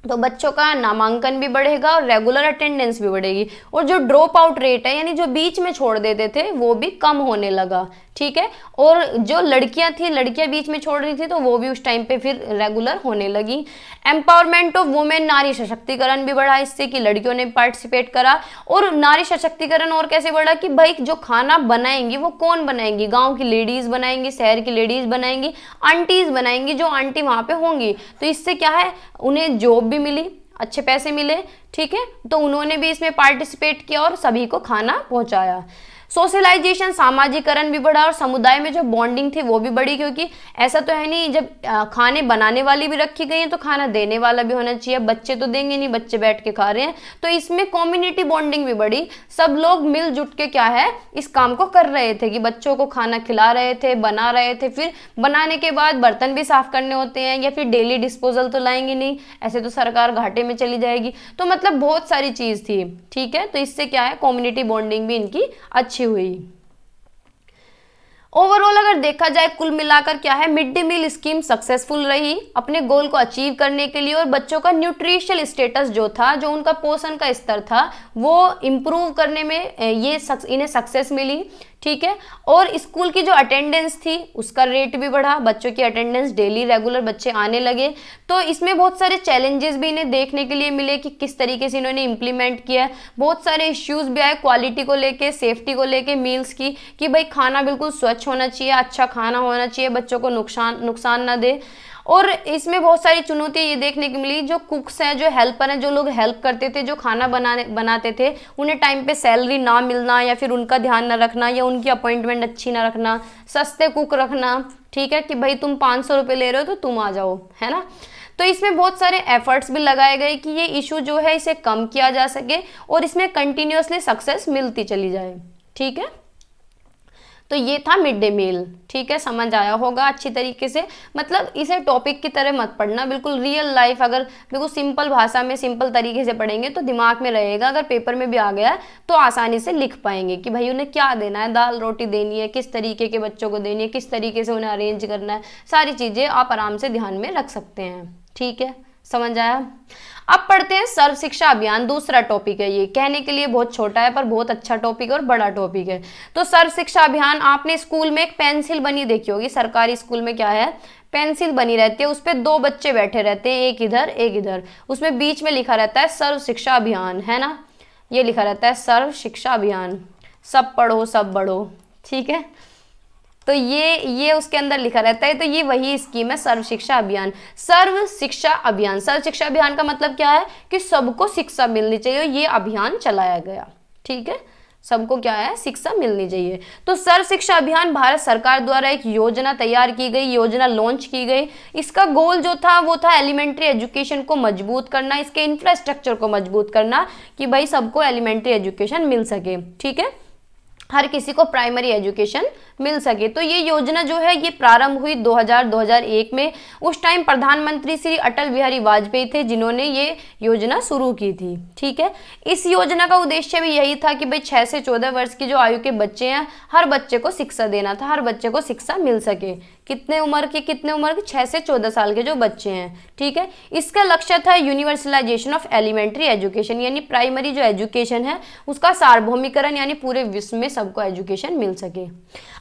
तो बच्चों का नामांकन भी बढ़ेगा और रेगुलर अटेंडेंस भी बढ़ेगी, और जो ड्रॉप आउट रेट है यानी जो बीच में छोड़ देते थे वो भी कम होने लगा, ठीक है। और जो लड़कियां थी, लड़कियां बीच में छोड़ रही थी तो वो भी उस टाइम पे फिर रेगुलर होने लगी। एम्पावरमेंट ऑफ वुमेन, नारी सशक्तिकरण भी बढ़ा इससे, कि लड़कियों ने पार्टिसिपेट करा। और नारी सशक्तिकरण और कैसे बढ़ा कि भाई जो खाना बनाएंगी वो कौन बनाएंगी, गांव की लेडीज बनाएंगी, शहर की लेडीज बनाएंगी, आंटीज बनाएंगी, जो आंटी वहां पे होंगी, तो इससे क्या है उन्हें जॉब भी मिली, अच्छे पैसे मिले, ठीक है। तो उन्होंने भी इसमें पार्टिसिपेट किया और सभी को खाना पहुंचाया। सोशलाइजेशन, सामाजिकरण भी बढ़ा, और समुदाय में जो बॉन्डिंग थी वो भी बढ़ी, क्योंकि ऐसा तो है नहीं जब खाने बनाने वाली भी रखी गई है तो खाना देने वाला भी होना चाहिए, बच्चे तो देंगे नहीं, बच्चे बैठ के खा रहे हैं, तो इसमें कम्युनिटी बॉन्डिंग भी बढ़ी, सब लोग मिलजुट के क्या है इस काम को कर रहे थे, कि बच्चों को खाना खिला रहे थे, बना रहे थे, फिर बनाने के बाद बर्तन भी साफ करने होते हैं, या फिर डेली डिस्पोजल तो लाएंगे नहीं, ऐसे तो सरकार घाटे में चली जाएगी, तो मतलब बहुत सारी चीज थी, ठीक है। तो इससे क्या है कम्युनिटी बॉन्डिंग भी इनकी अच्छी हुई। ओवरऑल अगर देखा जाए कुल मिलाकर क्या है, mid day meal scheme successful रही अपने गोल को अचीव करने के लिए, और बच्चों का न्यूट्रिशनल स्टेटस जो था, जो उनका पोषण का स्तर था वो इम्प्रूव करने में इन्हें सक्सेस मिली, ठीक है। और स्कूल की जो अटेंडेंस थी उसका रेट भी बढ़ा, बच्चों की अटेंडेंस डेली रेगुलर बच्चे आने लगे। तो इसमें बहुत सारे चैलेंजेस भी इन्हें देखने के लिए मिले कि किस तरीके से इन्होंने इम्प्लीमेंट किया, बहुत सारे इश्यूज भी आए क्वालिटी को लेके, सेफ्टी को लेके, मील्स की, कि भाई खाना बिल्कुल स्वच्छ होना चाहिए, अच्छा खाना होना चाहिए, बच्चों को नुकसान ना दे। और इसमें बहुत सारी चुनौतियां ये देखने की मिली, जो कुक्स हैं, जो हेल्पर हैं, जो लोग हेल्प करते थे, जो खाना बनाते थे, उन्हें टाइम पे सैलरी ना मिलना, या फिर उनका ध्यान ना रखना, या उनकी अपॉइंटमेंट अच्छी ना रखना, सस्ते कुक रखना, ठीक है, कि भाई तुम 500 रुपये ले रहे हो तो तुम आ जाओ, है ना। तो इसमें बहुत सारे एफर्ट्स भी लगाए गए कि ये इशू जो है इसे कम किया जा सके और इसमें कंटिन्यूअसली सक्सेस मिलती चली जाए, ठीक है। तो ये था मिड डे मील, ठीक है, समझ आया होगा अच्छी तरीके से। मतलब इसे टॉपिक की तरह मत पढ़ना, बिल्कुल रियल लाइफ, अगर बिल्कुल सिंपल भाषा में सिंपल तरीके से पढ़ेंगे तो दिमाग में रहेगा, अगर पेपर में भी आ गया तो आसानी से लिख पाएंगे कि भाई उन्हें क्या देना है, दाल रोटी देनी है, किस तरीके के बच्चों को देनी है, किस तरीके से उन्हें अरेंज करना है, सारी चीज़ें आप आराम से ध्यान में रख सकते हैं, ठीक है, समझ आया। अब पढ़ते हैं सर्व शिक्षा अभियान, दूसरा टॉपिक है, ये कहने के लिए बहुत छोटा है पर बहुत अच्छा टॉपिक है और बड़ा टॉपिक है। तो सर्व शिक्षा अभियान, आपने स्कूल में एक पेंसिल बनी देखी होगी, सरकारी स्कूल में क्या है पेंसिल बनी रहती है, उस पर 2 बच्चे बैठे रहते हैं, एक इधर एक इधर, उसमें बीच में लिखा रहता है सर्व शिक्षा अभियान, है ना, ये लिखा रहता है सर्व शिक्षा अभियान, सब पढ़ो सब बढ़ो, ठीक है। तो ये उसके अंदर लिखा रहता है, तो ये वही स्कीम है सर्व शिक्षा अभियान। सर्व शिक्षा अभियान, सर्व शिक्षा अभियान का मतलब क्या है कि सबको शिक्षा मिलनी चाहिए, ये अभियान चलाया गया, ठीक है, सबको क्या है शिक्षा मिलनी चाहिए। तो सर्व शिक्षा अभियान भारत सरकार द्वारा एक योजना तैयार की गई, योजना लॉन्च की गई। इसका गोल जो था वो था एलिमेंट्री एजुकेशन को मजबूत करना, इसके इंफ्रास्ट्रक्चर को मजबूत करना, कि भाई सबको एलिमेंट्री एजुकेशन मिल सके, ठीक है, हर किसी को प्राइमरी एजुकेशन मिल सके। तो ये योजना जो है ये प्रारंभ हुई 2001 में। उस टाइम प्रधानमंत्री श्री अटल बिहारी वाजपेयी थे जिन्होंने ये योजना शुरू की थी, ठीक है। इस योजना का उद्देश्य भी यही था कि भाई 6 से 14 वर्ष की जो आयु के बच्चे हैं, हर बच्चे को शिक्षा देना था, हर बच्चे को शिक्षा मिल सके। कितने उम्र के 6 से 14 साल के जो बच्चे हैं, ठीक है। इसका लक्ष्य था यूनिवर्सलाइजेशन ऑफ एलिमेंट्री एजुकेशन, यानी प्राइमरी जो एजुकेशन है उसका सार्वभौमिकरण, यानी पूरे विश्व में सबको एजुकेशन मिल सके।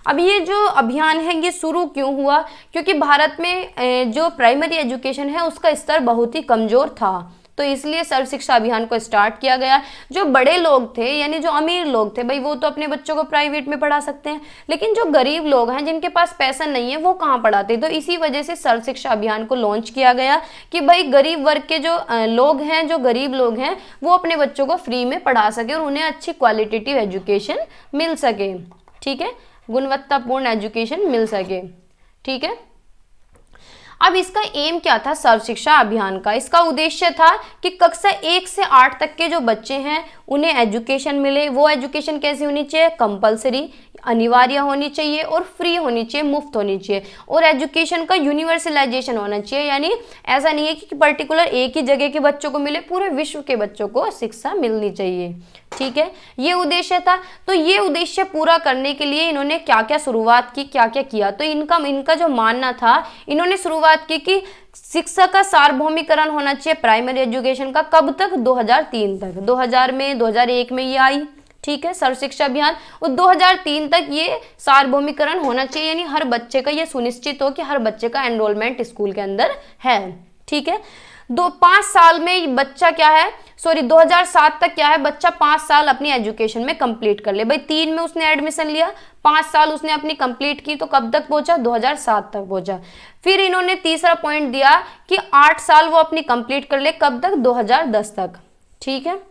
अब ये जो अभियान है ये शुरू क्यों हुआ, क्योंकि भारत में जो प्राइमरी एजुकेशन है उसका स्तर बहुत ही कमजोर था, तो इसलिए सर्व शिक्षा अभियान को स्टार्ट किया गया। जो बड़े लोग थे यानी जो अमीर लोग थे भाई वो तो अपने बच्चों को प्राइवेट में पढ़ा सकते हैं, लेकिन जो गरीब लोग हैं जिनके पास पैसा नहीं है वो कहाँ पढ़ाते। तो इसी वजह से सर्व शिक्षा अभियान को लॉन्च किया गया कि भाई गरीब वर्ग के जो लोग हैं, जो गरीब लोग हैं वो अपने बच्चों को फ्री में पढ़ा सके और उन्हें अच्छी क्वालिटेटिव एजुकेशन मिल सके, ठीक है, गुणवत्तापूर्ण एजुकेशन मिल सके, ठीक है। अब इसका एम क्या था सर्व शिक्षा अभियान का? इसका उद्देश्य था कि कक्षा 1 से 8 तक के जो बच्चे हैं उन्हें एजुकेशन मिले। वो एजुकेशन कैसी होनी चाहिए? कंपलसरी, अनिवार्य होनी चाहिए और फ्री होनी चाहिए, मुफ्त होनी चाहिए। और एजुकेशन का यूनिवर्सलाइजेशन होना चाहिए, यानी ऐसा नहीं है कि पर्टिकुलर एक ही जगह के बच्चों को मिले, पूरे विश्व के बच्चों को शिक्षा मिलनी चाहिए। ठीक है, ये उद्देश्य था। तो ये उद्देश्य पूरा करने के लिए इन्होंने क्या क्या शुरुआत की, क्या क्या किया? तो इनका जो मानना था, इन्होंने शुरुआत की कि शिक्षा का सार्वभौमिकरण होना चाहिए प्राइमरी एजुकेशन का। कब तक? 2003 तक। 2000 में, 2001 में ये आई, ठीक है, सर्व शिक्षा अभियान। और 2003 तक ये सार्वभौमिकरण होना चाहिए, यानी हर बच्चे का ये सुनिश्चित हो कि हर बच्चे का एनरोलमेंट स्कूल के अंदर है। ठीक है, 5 साल में बच्चा क्या है, 2007 तक क्या है, बच्चा 5 साल अपनी एजुकेशन में कंप्लीट कर ले। भाई 3 में उसने एडमिशन लिया, 5 साल उसने अपनी कंप्लीट की, तो कब तक पहुंचा? 2007 तक पहुंचा। फिर इन्होंने तीसरा पॉइंट दिया कि 8 साल वो अपनी कंप्लीट कर ले, कब तक? 2010 तक। ठीक है,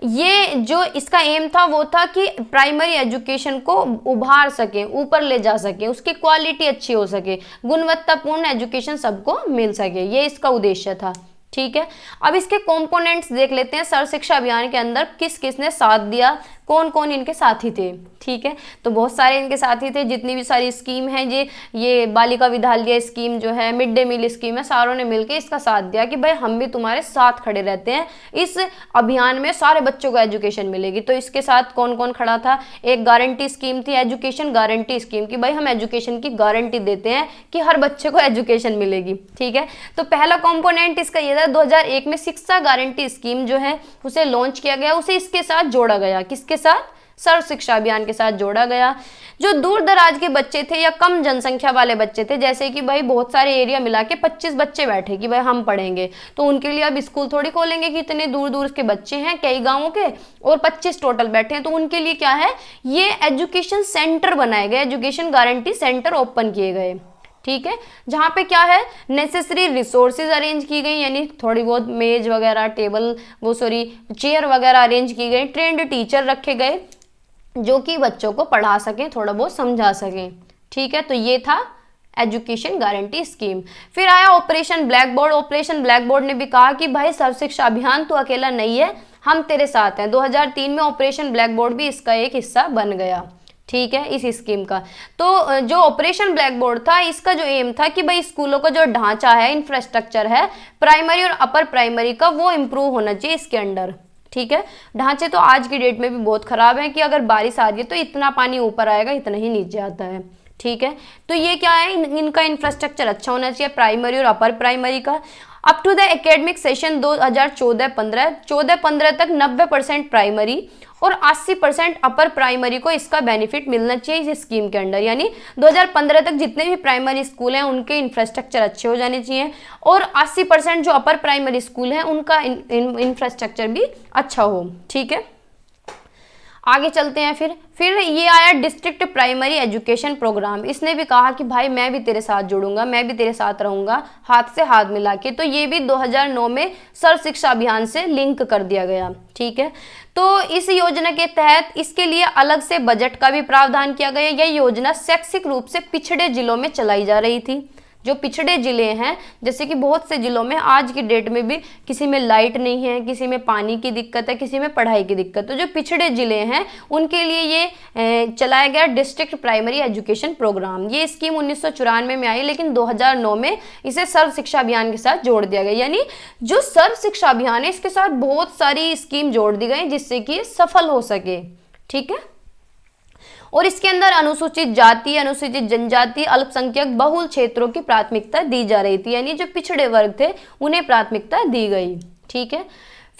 ये जो इसका एम था वो था कि प्राइमरी एजुकेशन को उभार सके, ऊपर ले जा सके, उसकी क्वालिटी अच्छी हो सके, गुणवत्तापूर्ण एजुकेशन सबको मिल सके, ये इसका उद्देश्य था। ठीक है, अब इसके कंपोनेंट्स देख लेते हैं। सर्व शिक्षा अभियान के अंदर किस किसने साथ दिया, कौन कौन इनके साथी थे? ठीक है, तो बहुत सारे इनके साथी थे। जितनी भी सारी स्कीम है, ये बालिका विद्यालय स्कीम जो है, मिड डे मील स्कीम है, सारों ने मिलकर इसका साथ दिया कि भाई हम भी तुम्हारे साथ खड़े रहते हैं, इस अभियान में सारे बच्चों को एजुकेशन मिलेगी। तो इसके साथ कौन कौन खड़ा था? एक गारंटी स्कीम थी, एजुकेशन गारंटी स्कीम, की भाई हम एजुकेशन की गारंटी देते हैं कि हर बच्चे को एजुकेशन मिलेगी। ठीक है, तो पहला कॉम्पोनेंट इसका ये था। 2001 में शिक्षा गारंटी स्कीम जो है उसे लॉन्च किया गया, उसे इसके साथ जोड़ा गया। किसके साथ? सर्व शिक्षा अभियान के साथ जोड़ा गया। जो दूर दराज के बच्चे थे या कम जनसंख्या वाले बच्चे थे, जैसे कि भाई बहुत सारे एरिया मिला के 25 बच्चे बैठे कि भाई हम पढ़ेंगे, तो उनके लिए अब स्कूल थोड़ी खोलेंगे कि इतने दूर दूर के बच्चे हैं कई गांवों के और 25 टोटल बैठे हैं, तो उनके लिए क्या है, ये एजुकेशन सेंटर बनाए गए, एजुकेशन गारंटी सेंटर ओपन किए गए। ठीक है, जहाँ पे क्या है, नेसेसरी रिसोर्सेज अरेंज की गई, यानी थोड़ी बहुत मेज वगैरह, टेबल चेयर वगैरह अरेंज की गई, ट्रेंड टीचर रखे गए जो कि बच्चों को पढ़ा सकें, थोड़ा बहुत समझा सकें। ठीक है, तो ये था एजुकेशन गारंटी स्कीम। फिर आया operation black board. Operation black board ने भी कहा कि भाई सर्व शिक्षा अभियान तो अकेला नहीं है, हम तेरे साथ हैं। 2003 में ऑपरेशन ब्लैक बोर्ड भी इसका एक हिस्सा बन गया। ठीक है, इस स्कीम का। तो जो ऑपरेशन ब्लैक बोर्ड था, इसका जो एम था कि भाई स्कूलों का जो ढांचा है, इंफ्रास्ट्रक्चर है प्राइमरी और अपर प्राइमरी का, वो इम्प्रूव होना चाहिए इसके अंडर। ठीक है, ढांचे तो आज की डेट में भी बहुत खराब है कि अगर बारिश आ रही है तो इतना पानी ऊपर आएगा, इतना ही नीचे आता है। ठीक है, तो ये क्या है, इनका इंफ्रास्ट्रक्चर अच्छा होना चाहिए प्राइमरी और अपर प्राइमरी का। Up to the academic session 2014-15 14-15 तक 90% प्राइमरी और 80% अपर प्राइमरी को इसका बेनिफिट मिलना चाहिए इस स्कीम के अंडर। यानी 2015 तक जितने भी प्राइमरी स्कूल हैं उनके इंफ्रास्ट्रक्चर अच्छे हो जाने चाहिए और 80% जो अपर प्राइमरी स्कूल हैं उनका इंफ्रास्ट्रक्चर भी अच्छा हो। ठीक है, आगे चलते हैं। फिर ये आया डिस्ट्रिक्ट प्राइमरी एजुकेशन प्रोग्राम। इसने भी कहा कि भाई मैं भी तेरे साथ जुड़ूंगा, मैं भी तेरे साथ रहूंगा, हाथ से हाथ मिला के। तो ये भी 2009 में सर्व शिक्षा अभियान से लिंक कर दिया गया। ठीक है, तो इस योजना के तहत इसके लिए अलग से बजट का भी प्रावधान किया गया। यह योजना शैक्षिक रूप से पिछड़े जिलों में चलाई जा रही थी। जो पिछड़े जिले हैं, जैसे कि बहुत से जिलों में आज की डेट में भी किसी में लाइट नहीं है, किसी में पानी की दिक्कत है, किसी में पढ़ाई की दिक्कत, तो जो पिछड़े जिले हैं उनके लिए ये चलाया गया डिस्ट्रिक्ट प्राइमरी एजुकेशन प्रोग्राम। ये स्कीम 1994 में आई, लेकिन 2009 में इसे सर्व शिक्षा अभियान के साथ जोड़ दिया गया। यानी जो सर्व शिक्षा अभियान है इसके साथ बहुत सारी स्कीम जोड़ दी गई जिससे कि सफल हो सके। ठीक है, और इसके अंदर अनुसूचित जाति, अनुसूचित जनजाति, अल्पसंख्यक बहुल क्षेत्रों की प्राथमिकता दी जा रही थी। यानी जो पिछड़े वर्ग थे उन्हें प्राथमिकता दी गई। ठीक है,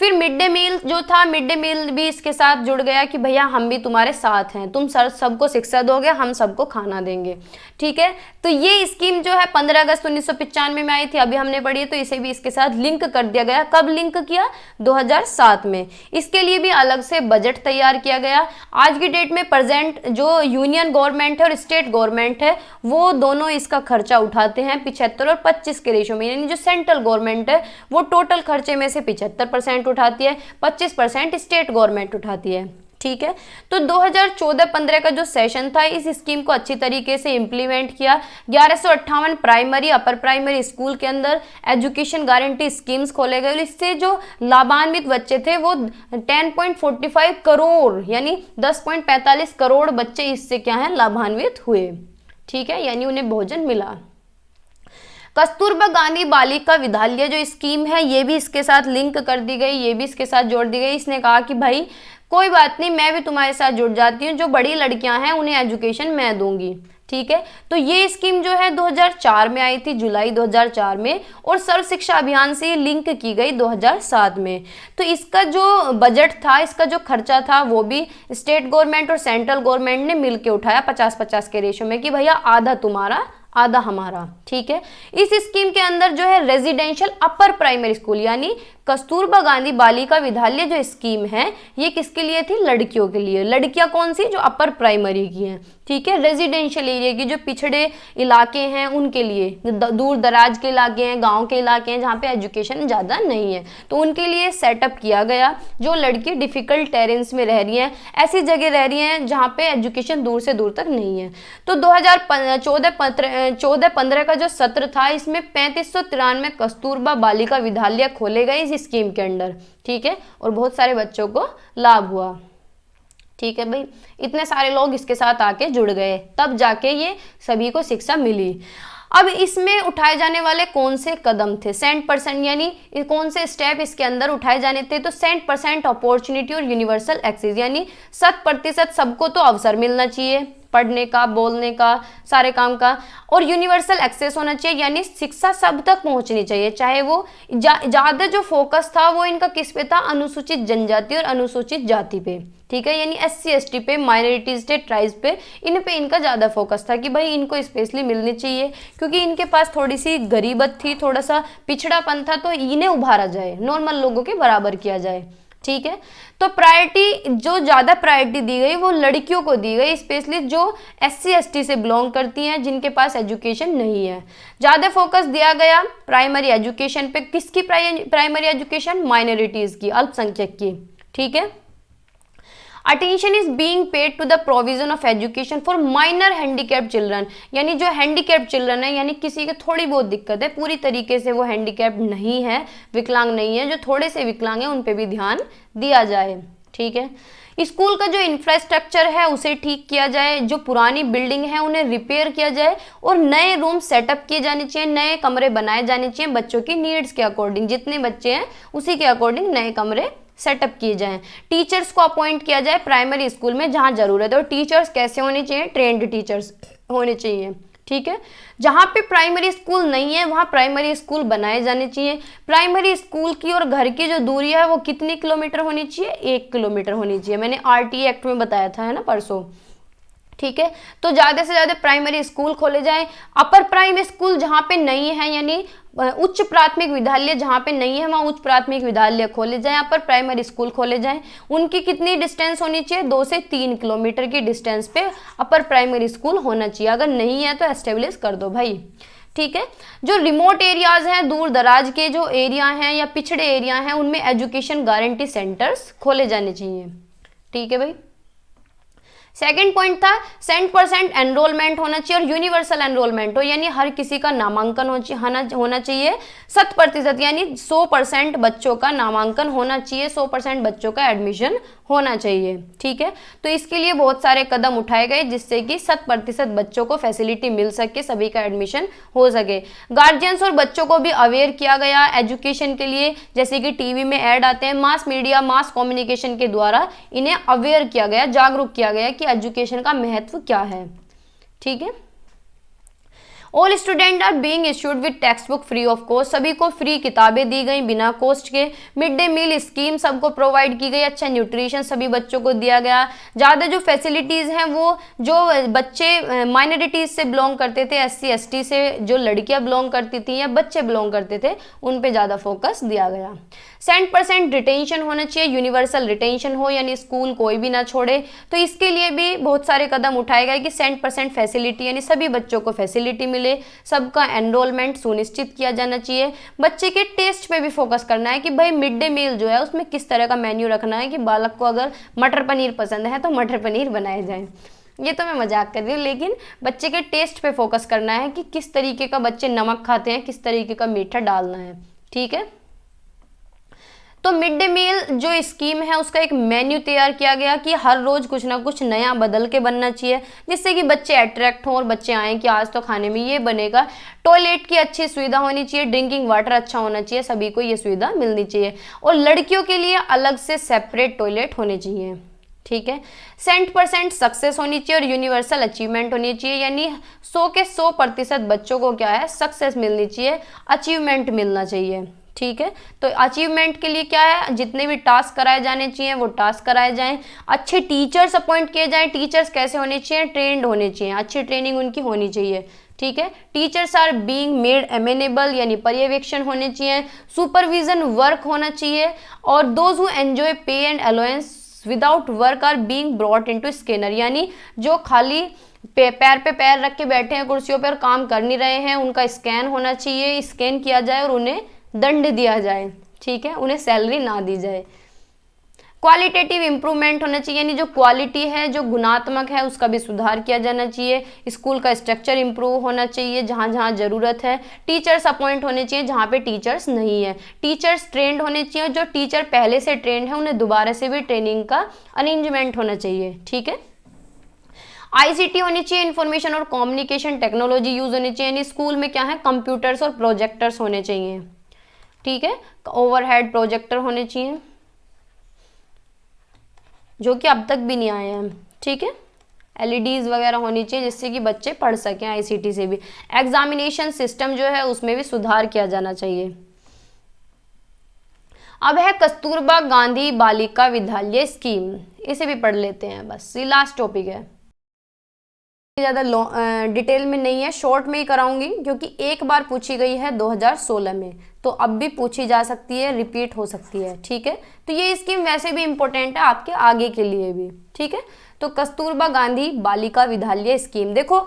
फिर मिड डे मील जो था, मिड डे मील भी इसके साथ जुड़ गया कि भैया हम भी तुम्हारे साथ हैं, तुम सबको शिक्षा दोगे, हम सबको खाना देंगे। ठीक है, तो ये स्कीम जो है 15 अगस्त 1995 में आई थी, अभी हमने पढ़ी, तो इसे भी इसके साथ लिंक कर दिया गया। कब लिंक किया? 2007 में। इसके लिए भी अलग से बजट तैयार किया गया। आज की डेट में प्रेजेंट जो यूनियन गवर्नमेंट है और स्टेट गवर्नमेंट है वो दोनों इसका खर्चा उठाते हैं 75 और 25 के रेशो में। यानी जो सेंट्रल गवर्नमेंट है वो टोटल खर्चे में से 75% उठाती है, 25% स्टेट गवर्नमेंट उठाती है। ठीक है। तो 2014-15 का जो सेशन था, इस स्कीम को अच्छी तरीके से इम्प्लीमेंट किया। 1158 प्राइमरी अपर प्राइमरी स्कूल के अंदर एजुकेशन गारंटी स्कीम्स खोले गए। इससे जो लाभान्वित बच्चे थे वो 10.45 करोड़ यानी 10.45 करोड़ बच्चे इससे क्या है, लाभान्वित हुए। ठीक है, यानी उन्हें भोजन मिला। कस्तूरबा गांधी बालिका विद्यालय जो स्कीम है, ये भी इसके साथ लिंक कर दी गई, ये भी इसके साथ जोड़ दी गई। इसने कहा कि भाई कोई बात नहीं, मैं भी तुम्हारे साथ जुड़ जाती हूँ, जो बड़ी लड़कियां हैं उन्हें एजुकेशन मैं दूंगी। ठीक है, तो ये स्कीम जो है 2004 में आई थी, जुलाई 2004 में, और सर्व शिक्षा अभियान से ये लिंक की गई 2007 में। तो इसका जो बजट था, इसका जो खर्चा था, वो भी स्टेट गवर्नमेंट और सेंट्रल गवर्नमेंट ने मिलकर उठाया 50-50 के रेशो में, कि भैया आधा तुम्हारा आधा हमारा। ठीक है, इस स्कीम के अंदर जो है रेजिडेंशियल अपर प्राइमरी स्कूल यानी कस्तूरबा गांधी बालिका विद्यालय जो स्कीम है, ये किसके लिए थी, लड़कियों के लिए। लड़कियां कौन सी, जो अपर प्राइमरी की हैं। ठीक है, रेजिडेंशियल एरिया की, जो पिछड़े इलाके हैं उनके लिए, दूर दराज के इलाके हैं, गांव के इलाके हैं जहाँ पे एजुकेशन ज़्यादा नहीं है, तो उनके लिए सेटअप किया गया। जो लड़की डिफिकल्ट टेरेंस में रह रही हैं, ऐसी जगह रह रही हैं जहाँ पे एजुकेशन दूर से दूर तक नहीं है। तो 2014-15 का जो सत्र था, इसमें 3593 कस्तूरबा बालिका विद्यालय खोले गए इस स्कीम के अंडर। ठीक है, और बहुत सारे बच्चों को लाभ हुआ। ठीक है भाई, इतने सारे लोग इसके साथ आके जुड़ गए, तब जाके ये सभी को शिक्षा मिली। अब इसमें उठाए जाने वाले कौन से कदम थे, 100% यानी कौन से स्टेप इसके अंदर उठाए जाने थे, तो 100% अपॉर्चुनिटी और यूनिवर्सल एक्सेस, यानी 100% सबको तो अवसर मिलना चाहिए पढ़ने का, बोलने का, सारे काम का, और यूनिवर्सल एक्सेस होना चाहिए, यानी शिक्षा सब तक पहुंचनी चाहिए। चाहे वो ज़्यादा जो फोकस था वो इनका किस पे था, अनुसूचित जनजाति और अनुसूचित जाति पे। ठीक है, यानी SC ST पे, माइनॉरिटीज पे, ट्राइब्स पे, इन पे इनका ज़्यादा फोकस था कि भाई इनको स्पेशली मिलनी चाहिए, क्योंकि इनके पास थोड़ी सी गरीबत थी, थोड़ा सा पिछड़ापन था, तो इन्हें उभारा जाए, नॉर्मल लोगों के बराबर किया जाए। ठीक है, तो प्रायोरिटी, जो ज़्यादा प्रायोरिटी दी गई वो लड़कियों को दी गई, स्पेशली जो SC ST से बिलोंग करती हैं, जिनके पास एजुकेशन नहीं है। ज़्यादा फोकस दिया गया प्राइमरी एजुकेशन पे। किसकी प्राइमरी एजुकेशन, माइनॉरिटीज़ की, अल्पसंख्यक की। ठीक है, attention is being paid to the provision of education for minor handicapped children, यानी जो हैंडीकैप्ड चिल्ड्रन है, यानी किसी के थोड़ी बहुत दिक्कत है, पूरी तरीके से वो हैंडीकैप्ड नहीं है, विकलांग नहीं है, जो थोड़े से विकलांग है उन पे भी ध्यान दिया जाए। ठीक है, स्कूल का जो इंफ्रास्ट्रक्चर है उसे ठीक किया जाए, जो पुरानी बिल्डिंग है उन्हें रिपेयर किया जाए, और नए रूम सेटअप किए जाने चाहिए, नए कमरे बनाए जाने चाहिए बच्चों की नीड्स के अकॉर्डिंग, जितने बच्चे हैं उसी के अकॉर्डिंग नए कमरे सेटअप किए जाएं। टीचर्स को अपॉइंट किया जाए प्राइमरी स्कूल में जहां जरूरत है, और टीचर्स कैसे होने चाहिए, ट्रेंड टीचर्स होने चाहिए। ठीक है, जहाँ पे प्राइमरी स्कूल नहीं है वहाँ प्राइमरी स्कूल बनाए जाने चाहिए। प्राइमरी स्कूल की और घर की जो दूरी है वो कितनी किलोमीटर होनी चाहिए, 1 किलोमीटर होनी चाहिए। मैंने RTA एक्ट में बताया था, है ना, परसों। ठीक है, तो ज़्यादा से ज़्यादा प्राइमरी स्कूल खोले जाएं। अपर प्राइमरी स्कूल जहाँ पे नहीं है, यानी उच्च प्राथमिक विद्यालय जहाँ पे नहीं है वहाँ उच्च प्राथमिक विद्यालय खोले जाएं, अपर प्राइमरी स्कूल खोले जाएं। उनकी कितनी डिस्टेंस होनी चाहिए, 2 से 3 किलोमीटर की डिस्टेंस पे अपर प्राइमरी स्कूल होना चाहिए। अगर नहीं है तो एस्टेब्लिश कर दो भाई। ठीक है, जो रिमोट एरियाज हैं, दूर दराज के जो एरिया हैं या पिछड़े एरिया हैं, उनमें एजुकेशन गारंटी सेंटर्स खोले जाने चाहिए। ठीक है भाई, सेकेंड पॉइंट था 100% एनरोलमेंट होना चाहिए और यूनिवर्सल एनरोलमेंट हो, यानी हर किसी का नामांकन होना चाहिए 100%, यानी 100% बच्चों का नामांकन होना चाहिए, 100% बच्चों का एडमिशन होना चाहिए। ठीक है, तो इसके लिए बहुत सारे कदम उठाए गए जिससे कि 100% बच्चों को फैसिलिटी मिल सके, सभी का एडमिशन हो सके। गार्जियंस और बच्चों को भी अवेयर किया गया एजुकेशन के लिए, जैसे कि टीवी में ऐड आते हैं, मास मीडिया, मास कम्युनिकेशन के द्वारा इन्हें अवेयर किया गया, जागरूक किया गया कि एजुकेशन का महत्व क्या है। ठीक है, all student are being issued with text book free of cost, सभी को फ्री किताबें दी गई बिना कॉस्ट के। मिड डे मील स्कीम सबको प्रोवाइड की गई, अच्छा न्यूट्रिशन सभी बच्चों को दिया गया। ज़्यादा जो फैसिलिटीज़ हैं वो जो बच्चे माइनॉरिटीज से बिलोंग करते थे, SC ST से जो लड़कियां बिलोंग करती थी या बच्चे बिलोंग करते थे, उन पे ज़्यादा फोकस दिया गया। 100% रिटेंशन होना चाहिए, यूनिवर्सल रिटेंशन हो, यानी स्कूल कोई भी ना छोड़े। तो इसके लिए भी बहुत सारे कदम उठाए गए कि 100% फैसिलिटी, यानी सभी बच्चों को फैसिलिटी मिले, मिले, सबका एनरोलमेंट सुनिश्चित किया जाना चाहिए। बच्चे के टेस्ट पे भी फोकस करना है कि भाई मिड डे मील जो है उसमें किस तरह का मेन्यू रखना है कि बालक को अगर मटर पनीर पसंद है तो मटर पनीर बनाए जाए। ये तो मैं मजाक कर रही हूँ, लेकिन बच्चे के टेस्ट पे फोकस करना है कि किस तरीके का बच्चे नमक खाते हैं, किस तरीके का मीठा डालना है। ठीक है, तो मिड डे मील जो स्कीम है उसका एक मेन्यू तैयार किया गया कि हर रोज कुछ ना कुछ नया बदल के बनना चाहिए, जिससे कि बच्चे अट्रैक्ट हों और बच्चे आएँ कि आज तो खाने में ये बनेगा। टॉयलेट की अच्छी सुविधा होनी चाहिए, ड्रिंकिंग वाटर अच्छा होना चाहिए, सभी को ये सुविधा मिलनी चाहिए। और लड़कियों के लिए अलग से सेपरेट टॉयलेट होने चाहिए। ठीक है, 100% सक्सेस होनी चाहिए और यूनिवर्सल अचीवमेंट होनी चाहिए, यानी 100 के 100% बच्चों को क्या है, सक्सेस मिलनी चाहिए, अचीवमेंट मिलना चाहिए। ठीक है, तो अचीवमेंट के लिए क्या है, जितने भी टास्क कराए जाने चाहिए वो टास्क कराए जाएं, अच्छे टीचर्स अपॉइंट किए जाएं। टीचर्स कैसे होने चाहिए, ट्रेंड होने चाहिए, अच्छी ट्रेनिंग उनकी होनी चाहिए। ठीक है, teachers are being made amenable, यानी पर्यवेक्षण होने चाहिए, सुपरविजन वर्क होना चाहिए, और those who enjoy pay and allowance without work are being brought into scanner, यानी जो खाली पैर पे पैर रख के बैठे हैं कुर्सियों पर, काम कर नहीं रहे हैं, उनका स्कैन होना चाहिए, स्कैन किया जाए और उन्हें दंड दिया जाए। ठीक है, उन्हें सैलरी ना दी जाए। क्वालिटेटिव इंप्रूवमेंट होना चाहिए, यानी जो क्वालिटी है, जो गुणात्मक है, उसका भी सुधार किया जाना चाहिए। स्कूल का स्ट्रक्चर इंप्रूव होना चाहिए जहाँ जहाँ जरूरत है। टीचर्स अपॉइंट होने चाहिए जहाँ पे टीचर्स नहीं है। टीचर्स ट्रेंड होने चाहिए, जो टीचर पहले से ट्रेंड है उन्हें दोबारा से भी ट्रेनिंग का अरेंजमेंट होना चाहिए। ठीक है, आईसीटी होनी चाहिए, इंफॉर्मेशन और कम्युनिकेशन टेक्नोलॉजी यूज होनी चाहिए, यानी स्कूल में क्या है, कंप्यूटर्स और प्रोजेक्टर्स होने चाहिए। ठीक है, ओवरहेड प्रोजेक्टर होने चाहिए जो कि अब तक भी नहीं आए हैं। ठीक है, एलईडीज वगैरह होनी चाहिए जिससे कि बच्चे पढ़ सकें आईसीटी से भी। एग्जामिनेशन सिस्टम जो है उसमें भी सुधार किया जाना चाहिए। अब है कस्तूरबा गांधी बालिका विद्यालय स्कीम, इसे भी पढ़ लेते हैं, बस ये लास्ट टॉपिक है, ज़्यादा डिटेल में नहीं है, शॉर्ट में ही कराऊंगी क्योंकि एक बार पूछी गई है 2016 में, तो अब भी पूछी जा सकती है, रिपीट हो सकती है। ठीक है, तो ये स्कीम वैसे भी इम्पोर्टेंट है आपके आगे के लिए भी। ठीक है, तो कस्तूरबा गांधी बालिका विद्यालय स्कीम, देखो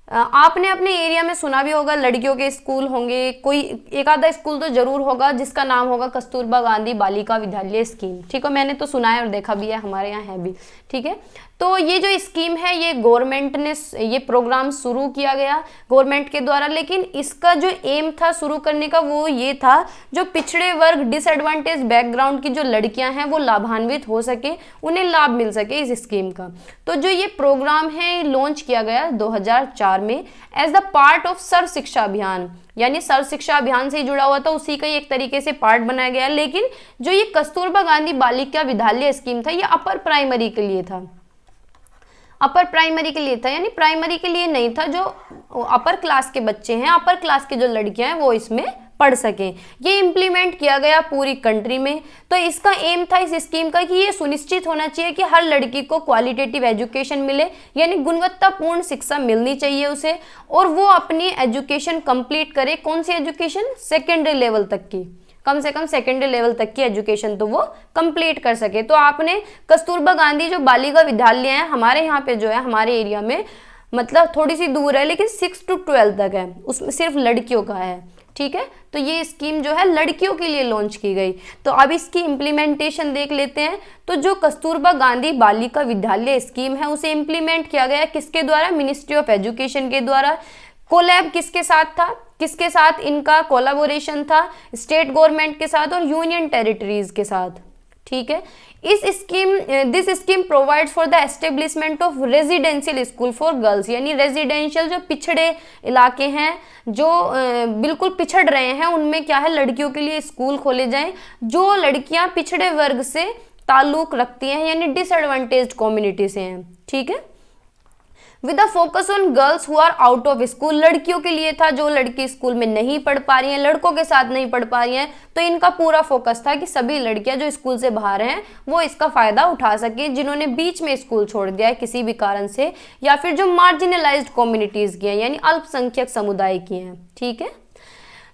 आपने अपने एरिया में सुना भी होगा, लड़कियों के स्कूल होंगे, कोई एक आधा स्कूल तो जरूर होगा जिसका नाम होगा कस्तूरबा गांधी बालिका विद्यालय स्कीम। ठीक है, मैंने तो सुना है और देखा भी है, हमारे यहाँ है भी। ठीक है, तो ये जो स्कीम है ये गवर्नमेंट ने ये प्रोग्राम शुरू किया गया गवर्नमेंट के द्वारा, लेकिन इसका जो एम था शुरू करने का वो ये था जो पिछड़े वर्ग, डिसएडवांटेज बैकग्राउंड की जो लड़कियां हैं वो लाभान्वित हो सके, उन्हें लाभ मिल सके इस स्कीम का। तो जो ये प्रोग्राम है लॉन्च किया गया 2004 में एज द पार्ट ऑफ सर्व शिक्षा अभियान, यानी सर्व शिक्षा अभियान से ही जुड़ा हुआ था, उसी का एक तरीके से पार्ट बनाया गया। लेकिन जो ये कस्तूरबा गांधी बालिका विद्यालय स्कीम था ये अपर प्राइमरी के लिए था, अपर प्राइमरी के लिए था, यानी प्राइमरी के लिए नहीं था। जो अपर क्लास के बच्चे हैं, अपर क्लास की जो लड़कियां हैं वो इसमें पढ़ सकें। ये इम्प्लीमेंट किया गया पूरी कंट्री में। तो इसका एम था इस स्कीम का कि ये सुनिश्चित होना चाहिए कि हर लड़की को क्वालिटेटिव एजुकेशन मिले, यानी गुणवत्तापूर्ण शिक्षा मिलनी चाहिए उसे, और वो अपनी एजुकेशन कंप्लीट करे। कौन सी एजुकेशन? सेकेंडरी लेवल तक की, कम से कम सेकेंडरी लेवल तक की एजुकेशन तो वो कंप्लीट कर सके। तो आपने कस्तूरबा गांधी जो बालिका विद्यालय है हमारे यहाँ पे जो है, हमारे एरिया में, मतलब थोड़ी सी दूर है लेकिन 6 to 12 तक है, उसमें सिर्फ लड़कियों का है। ठीक है, तो ये स्कीम जो है लड़कियों के लिए लॉन्च की गई। तो अब इसकी इम्प्लीमेंटेशन देख लेते हैं। तो जो कस्तूरबा गांधी बालिका विद्यालय स्कीम है उसे इम्प्लीमेंट किया गया किसके द्वारा? मिनिस्ट्री ऑफ एजुकेशन के द्वारा। कोलैब किसके साथ था? किसके साथ इनका कोलैबोरेशन था? स्टेट गवर्नमेंट के साथ और यूनियन टेरिटरीज के साथ। ठीक है, this scheme provides for the establishment of residential school for girls, यानी रेजिडेंशियल जो पिछड़े इलाके हैं, जो बिल्कुल पिछड़ रहे हैं, उनमें क्या है, लड़कियों के लिए स्कूल खोले जाएं जो लड़कियां पिछड़े वर्ग से ताल्लुक रखती हैं, यानी डिसएडवांटेज्ड कम्युनिटी से हैं। ठीक है, with a focus on girls who are out of school, लड़कियों के लिए था जो लड़की स्कूल में नहीं पढ़ पा रही हैं, लड़कों के साथ नहीं पढ़ पा रही हैं। तो इनका पूरा फोकस था कि सभी लड़कियां जो स्कूल से बाहर हैं वो इसका फायदा उठा सके, जिन्होंने बीच में स्कूल छोड़ दिया है किसी भी कारण से, या फिर जो मार्जिनलाइज्ड कम्युनिटीज की हैं, यानी अल्पसंख्यक समुदाय की हैं। ठीक है,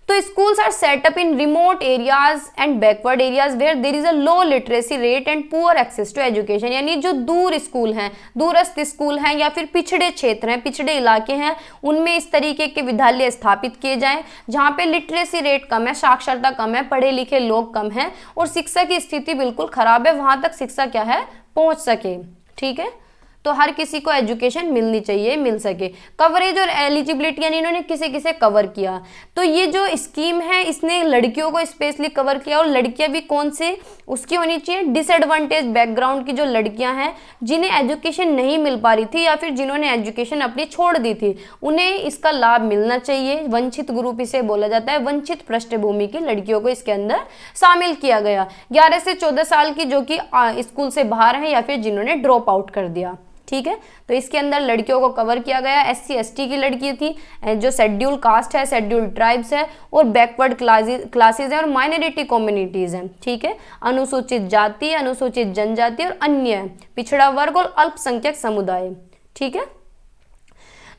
तो schools are set up in remote areas and backward areas where there is a low literacy rate and poor access to education। यानी जो दूर स्कूल हैं, दूरस्थ स्कूल हैं या फिर पिछड़े क्षेत्र हैं, पिछड़े इलाके हैं, उनमें इस तरीके के विद्यालय स्थापित किए जाएं जहां पे लिटरेसी रेट कम है, साक्षरता कम है, पढ़े लिखे लोग कम हैं और शिक्षा की स्थिति बिल्कुल खराब है, वहां तक शिक्षा क्या है पहुंच सके। ठीक है, तो हर किसी को एजुकेशन मिलनी चाहिए, मिल सके। कवरेज और एलिजिबिलिटी यानी इन्होंने किसे किसे कवर किया, तो ये जो स्कीम है इसने लड़कियों को स्पेशली कवर किया। और लड़कियां भी कौन से उसकी होनी चाहिए, डिसएडवांटेज बैकग्राउंड की जो लड़कियां हैं जिन्हें एजुकेशन नहीं मिल पा रही थी या फिर जिन्होंने एजुकेशन अपनी छोड़ दी थी, उन्हें इसका लाभ मिलना चाहिए। वंचित ग्रुप इसे बोला जाता है, वंचित पृष्ठभूमि की लड़कियों को इसके अंदर शामिल किया गया। 11 से 14 साल की जो कि स्कूल से बाहर हैं या फिर जिन्होंने ड्रॉप आउट कर दिया। ठीक है, तो इसके अंदर लड़कियों को कवर किया गया। SC ST की लड़की थी, जो शेड्यूल कास्ट है, शेड्यूल ट्राइब्स है और बैकवर्ड क्लासेज है और माइनॉरिटी कम्युनिटीज हैं। ठीक है, अनुसूचित जाति, अनुसूचित जनजाति और अन्य पिछड़ा वर्ग और अल्पसंख्यक समुदाय। ठीक है,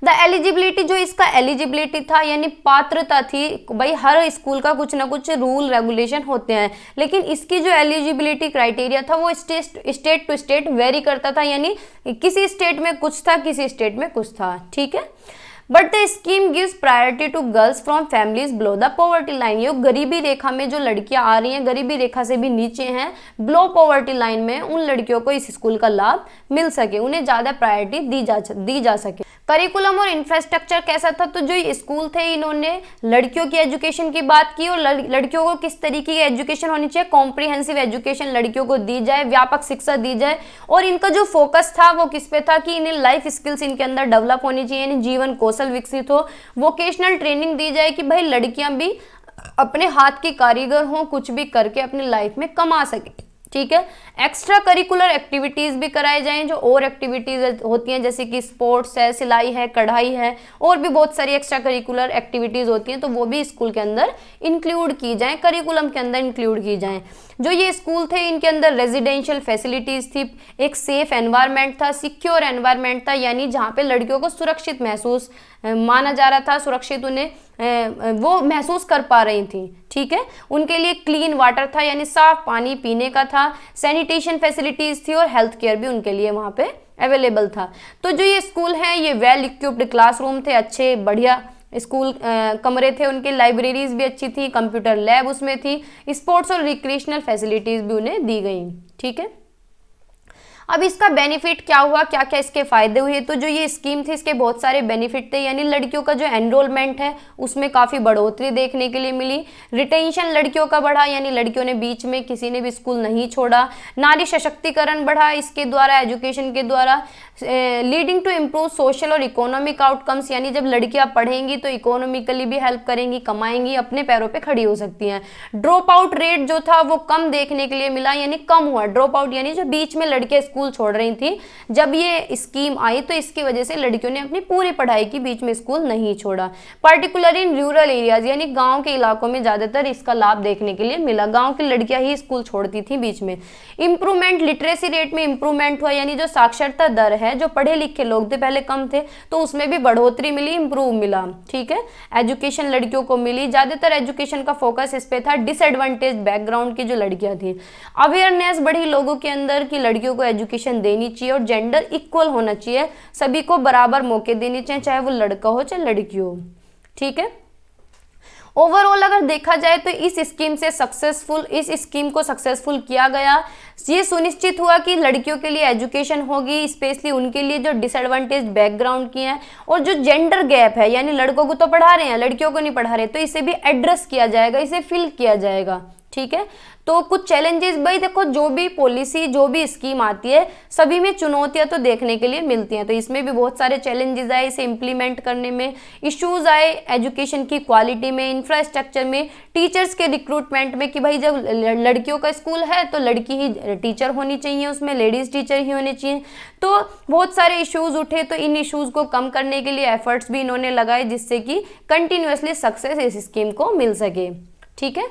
द एलिजिबिलिटी, जो इसका एलिजिबिलिटी था यानी पात्रता थी, भाई हर स्कूल का कुछ ना कुछ रूल रेगुलेशन होते हैं, लेकिन इसकी जो एलिजिबिलिटी क्राइटेरिया था वो स्टेट टू स्टेट वेरी करता था, यानी किसी स्टेट में कुछ था, किसी स्टेट में कुछ था। ठीक है, but the scheme gives priority to girls from families below the poverty line. ये गरीबी रेखा में जो लड़कियां आ रही हैं, गरीबी रेखा से भी नीचे हैं, बिलो पॉवर्टी लाइन में, उन लड़कियों को इस स्कूल का लाभ मिल सके, उन्हें ज़्यादा प्रायोरिटी दी जा सके। करिकुलम और इंफ्रास्ट्रक्चर कैसा था, तो जो ये स्कूल थे इन्होंने लड़कियों की एजुकेशन की बात की और लड़कियों को किस तरीके की एजुकेशन होनी चाहिए, कॉम्प्रिहेंसिव एजुकेशन लड़कियों को दी जाए, व्यापक शिक्षा दी जाए। और इनका जो फोकस था वो किस पे था कि इन्हें लाइफ स्किल्स इनके अंदर डेवलप होनी चाहिए, यानी जीवन कौशल विकसित हो। वोकेशनल ट्रेनिंग दी जाए कि भाई लड़कियां भी अपने हाथ की कारीगर हों, कुछ भी करके अपनी लाइफ में कमा सके। ठीक है, एक्स्ट्रा करिकुलर एक्टिविटीज भी कराए जाएं, जो और एक्टिविटीज होती हैं जैसे कि स्पोर्ट्स है, सिलाई है, कढ़ाई है, और भी बहुत सारी एक्स्ट्रा करिकुलर एक्टिविटीज होती हैं, तो वो भी स्कूल के अंदर इंक्लूड की जाएं, करिकुलम के अंदर इंक्लूड की जाएं। जो ये स्कूल थे इनके अंदर रेजिडेंशियल फैसिलिटीज थी, एक सेफ एनवायरनमेंट था, सिक्योर एनवायरनमेंट था, यानी जहाँ पे लड़कियों को सुरक्षित महसूस माना जा रहा था, सुरक्षित उन्हें वो महसूस कर पा रही थी। ठीक है, उनके लिए क्लीन वाटर था, यानी साफ पानी पीने का था, सैनिटेशन फैसिलिटीज थी और हेल्थ केयर भी उनके लिए वहाँ पे अवेलेबल था। तो जो ये स्कूल है ये वेल इक्विप्ड क्लासरूम थे, अच्छे बढ़िया स्कूल कमरे थे उनके, लाइब्रेरीज भी अच्छी थी, कंप्यूटर लैब उसमें थी, स्पोर्ट्स और रिक्रिएशनल फैसिलिटीज भी उन्हें दी गई। ठीक है, अब इसका बेनिफिट क्या हुआ, क्या क्या इसके फायदे हुए, तो जो ये स्कीम थी इसके बहुत सारे बेनिफिट थे, यानी लड़कियों का जो एनरोलमेंट है उसमें काफ़ी बढ़ोतरी देखने के लिए मिली। रिटेंशन लड़कियों का बढ़ा, यानी लड़कियों ने बीच में किसी ने भी स्कूल नहीं छोड़ा। नारी सशक्तिकरण बढ़ा इसके द्वारा, एजुकेशन के द्वारा। लीडिंग टू इम्प्रूव सोशल और इकोनॉमिक आउटकम्स, यानी जब लड़कियां पढ़ेंगी तो इकोनॉमिकली भी हेल्प करेंगी, कमाएंगी, अपने पैरों पे खड़ी हो सकती हैं। ड्रॉप आउट रेट जो था वो कम देखने के लिए मिला, यानी कम हुआ ड्रॉप आउट, यानी जो बीच में लड़कियां स्कूल छोड़ रही थी, जब ये स्कीम आई तो इसकी वजह से लड़कियों ने अपनी पूरी पढ़ाई की, बीच में स्कूल नहीं छोड़ा। पर्टिकुलर इन रूरल एरियाज, यानी गाँव के इलाकों में ज़्यादातर इसका लाभ देखने के लिए मिला, गाँव की लड़कियां ही स्कूल छोड़ती थी बीच में। इंप्रूवमेंट, लिटरेसी रेट में इंप्रूवमेंट हुआ, यानी जो साक्षरता दर है, जो पढ़े लिखे लोग थे पहले कम थे तो उसमें भी बढ़ोतरी मिली, इंप्रूव मिला। ठीक है, एजुकेशन लड़कियों को मिली, ज्यादातर एजुकेशन का फोकस इस पे था, डिसएडवांटेज बैकग्राउंड की जो लड़कियां थी। अवेयरनेस बढ़ी लोगों के अंदर कि लड़कियों को एजुकेशन देनी चाहिए और जेंडर इक्वल होना चाहिए, सभी को बराबर मौके देने चाहिए, चाहे वो लड़का हो चाहे लड़की हो। ठीक है, ओवरऑल अगर देखा जाए तो इस स्कीम को सक्सेसफुल किया गया। ये सुनिश्चित हुआ कि लड़कियों के लिए एजुकेशन होगी, स्पेशली उनके लिए जो डिसएडवांटेज बैकग्राउंड की हैं, और जो जेंडर गैप है, यानी लड़कों को तो पढ़ा रहे हैं लड़कियों को नहीं पढ़ा रहे, तो इसे भी एड्रेस किया जाएगा, इसे फिल किया जाएगा। ठीक है, तो कुछ चैलेंजेस, भाई देखो जो भी पॉलिसी, जो भी स्कीम आती है सभी में चुनौतियां तो देखने के लिए मिलती हैं, तो इसमें भी बहुत सारे चैलेंजेस आए इसे इम्प्लीमेंट करने में, इश्यूज आए एजुकेशन की क्वालिटी में, इंफ्रास्ट्रक्चर में, टीचर्स के रिक्रूटमेंट में कि भाई जब लड़कियों का स्कूल है तो लड़की ही टीचर होनी चाहिए, उसमें लेडीज टीचर ही होनी चाहिए, तो बहुत सारे इश्यूज उठे। तो इन इश्यूज को कम करने के लिए एफर्ट्स भी इन्होंने लगाए जिससे कि कंटिन्यूअसली सक्सेस इस स्कीम को मिल सके। ठीक है,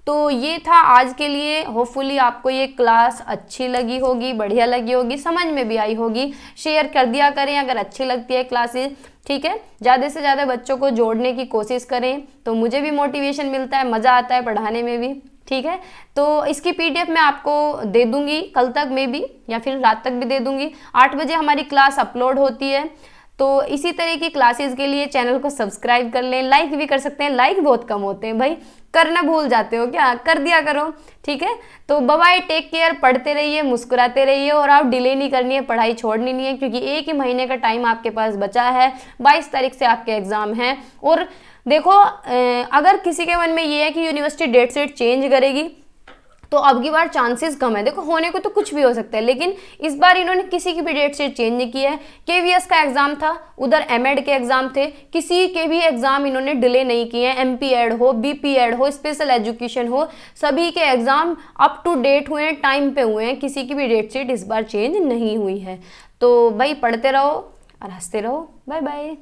तो ये था आज के लिए। होपफुली आपको ये क्लास अच्छी लगी होगी, बढ़िया लगी होगी, समझ में भी आई होगी। शेयर कर दिया करें अगर अच्छी लगती है क्लासेस, ठीक है। ज़्यादा से ज़्यादा बच्चों को जोड़ने की कोशिश करें, तो मुझे भी मोटिवेशन मिलता है, मज़ा आता है पढ़ाने में भी, ठीक है। तो इसकी पीडीएफ मैं आपको दे दूंगी कल तक में भी, या फिर रात तक भी दे दूंगी। 8 बजे हमारी क्लास अपलोड होती है। तो इसी तरह की क्लासेस के लिए चैनल को सब्सक्राइब कर लें, लाइक भी कर सकते हैं। लाइक बहुत कम होते हैं भाई, करना भूल जाते हो क्या, कर दिया करो, ठीक है। तो बाय बाय, टेक केयर, पढ़ते रहिए, मुस्कुराते रहिए, और आप डिले नहीं करनी है, पढ़ाई छोड़नी नहीं है, क्योंकि 1 ही महीने का टाइम आपके पास बचा है। 22 तारीख से आपके एग्जाम हैं। और देखो, अगर किसी के मन में ये है कि यूनिवर्सिटी डेट शीट चेंज करेगी, तो अब की बार चांसेस कम है। देखो, होने को तो कुछ भी हो सकता है, लेकिन इस बार इन्होंने किसी की भी डेट शीट चेंज नहीं की है। केवीएस का एग्जाम था, उधर एमएड के एग्जाम थे, किसी के भी एग्जाम इन्होंने डिले नहीं किए हैं। एमपी एड हो, बीपी एड हो, स्पेशल एजुकेशन हो, सभी के एग्जाम अप टू डेट हुए हैं, टाइम पे हुए हैं। किसी की भी डेट शीट इस बार चेंज नहीं हुई है। तो भाई, पढ़ते रहो और हंसते रहो। Bye bye.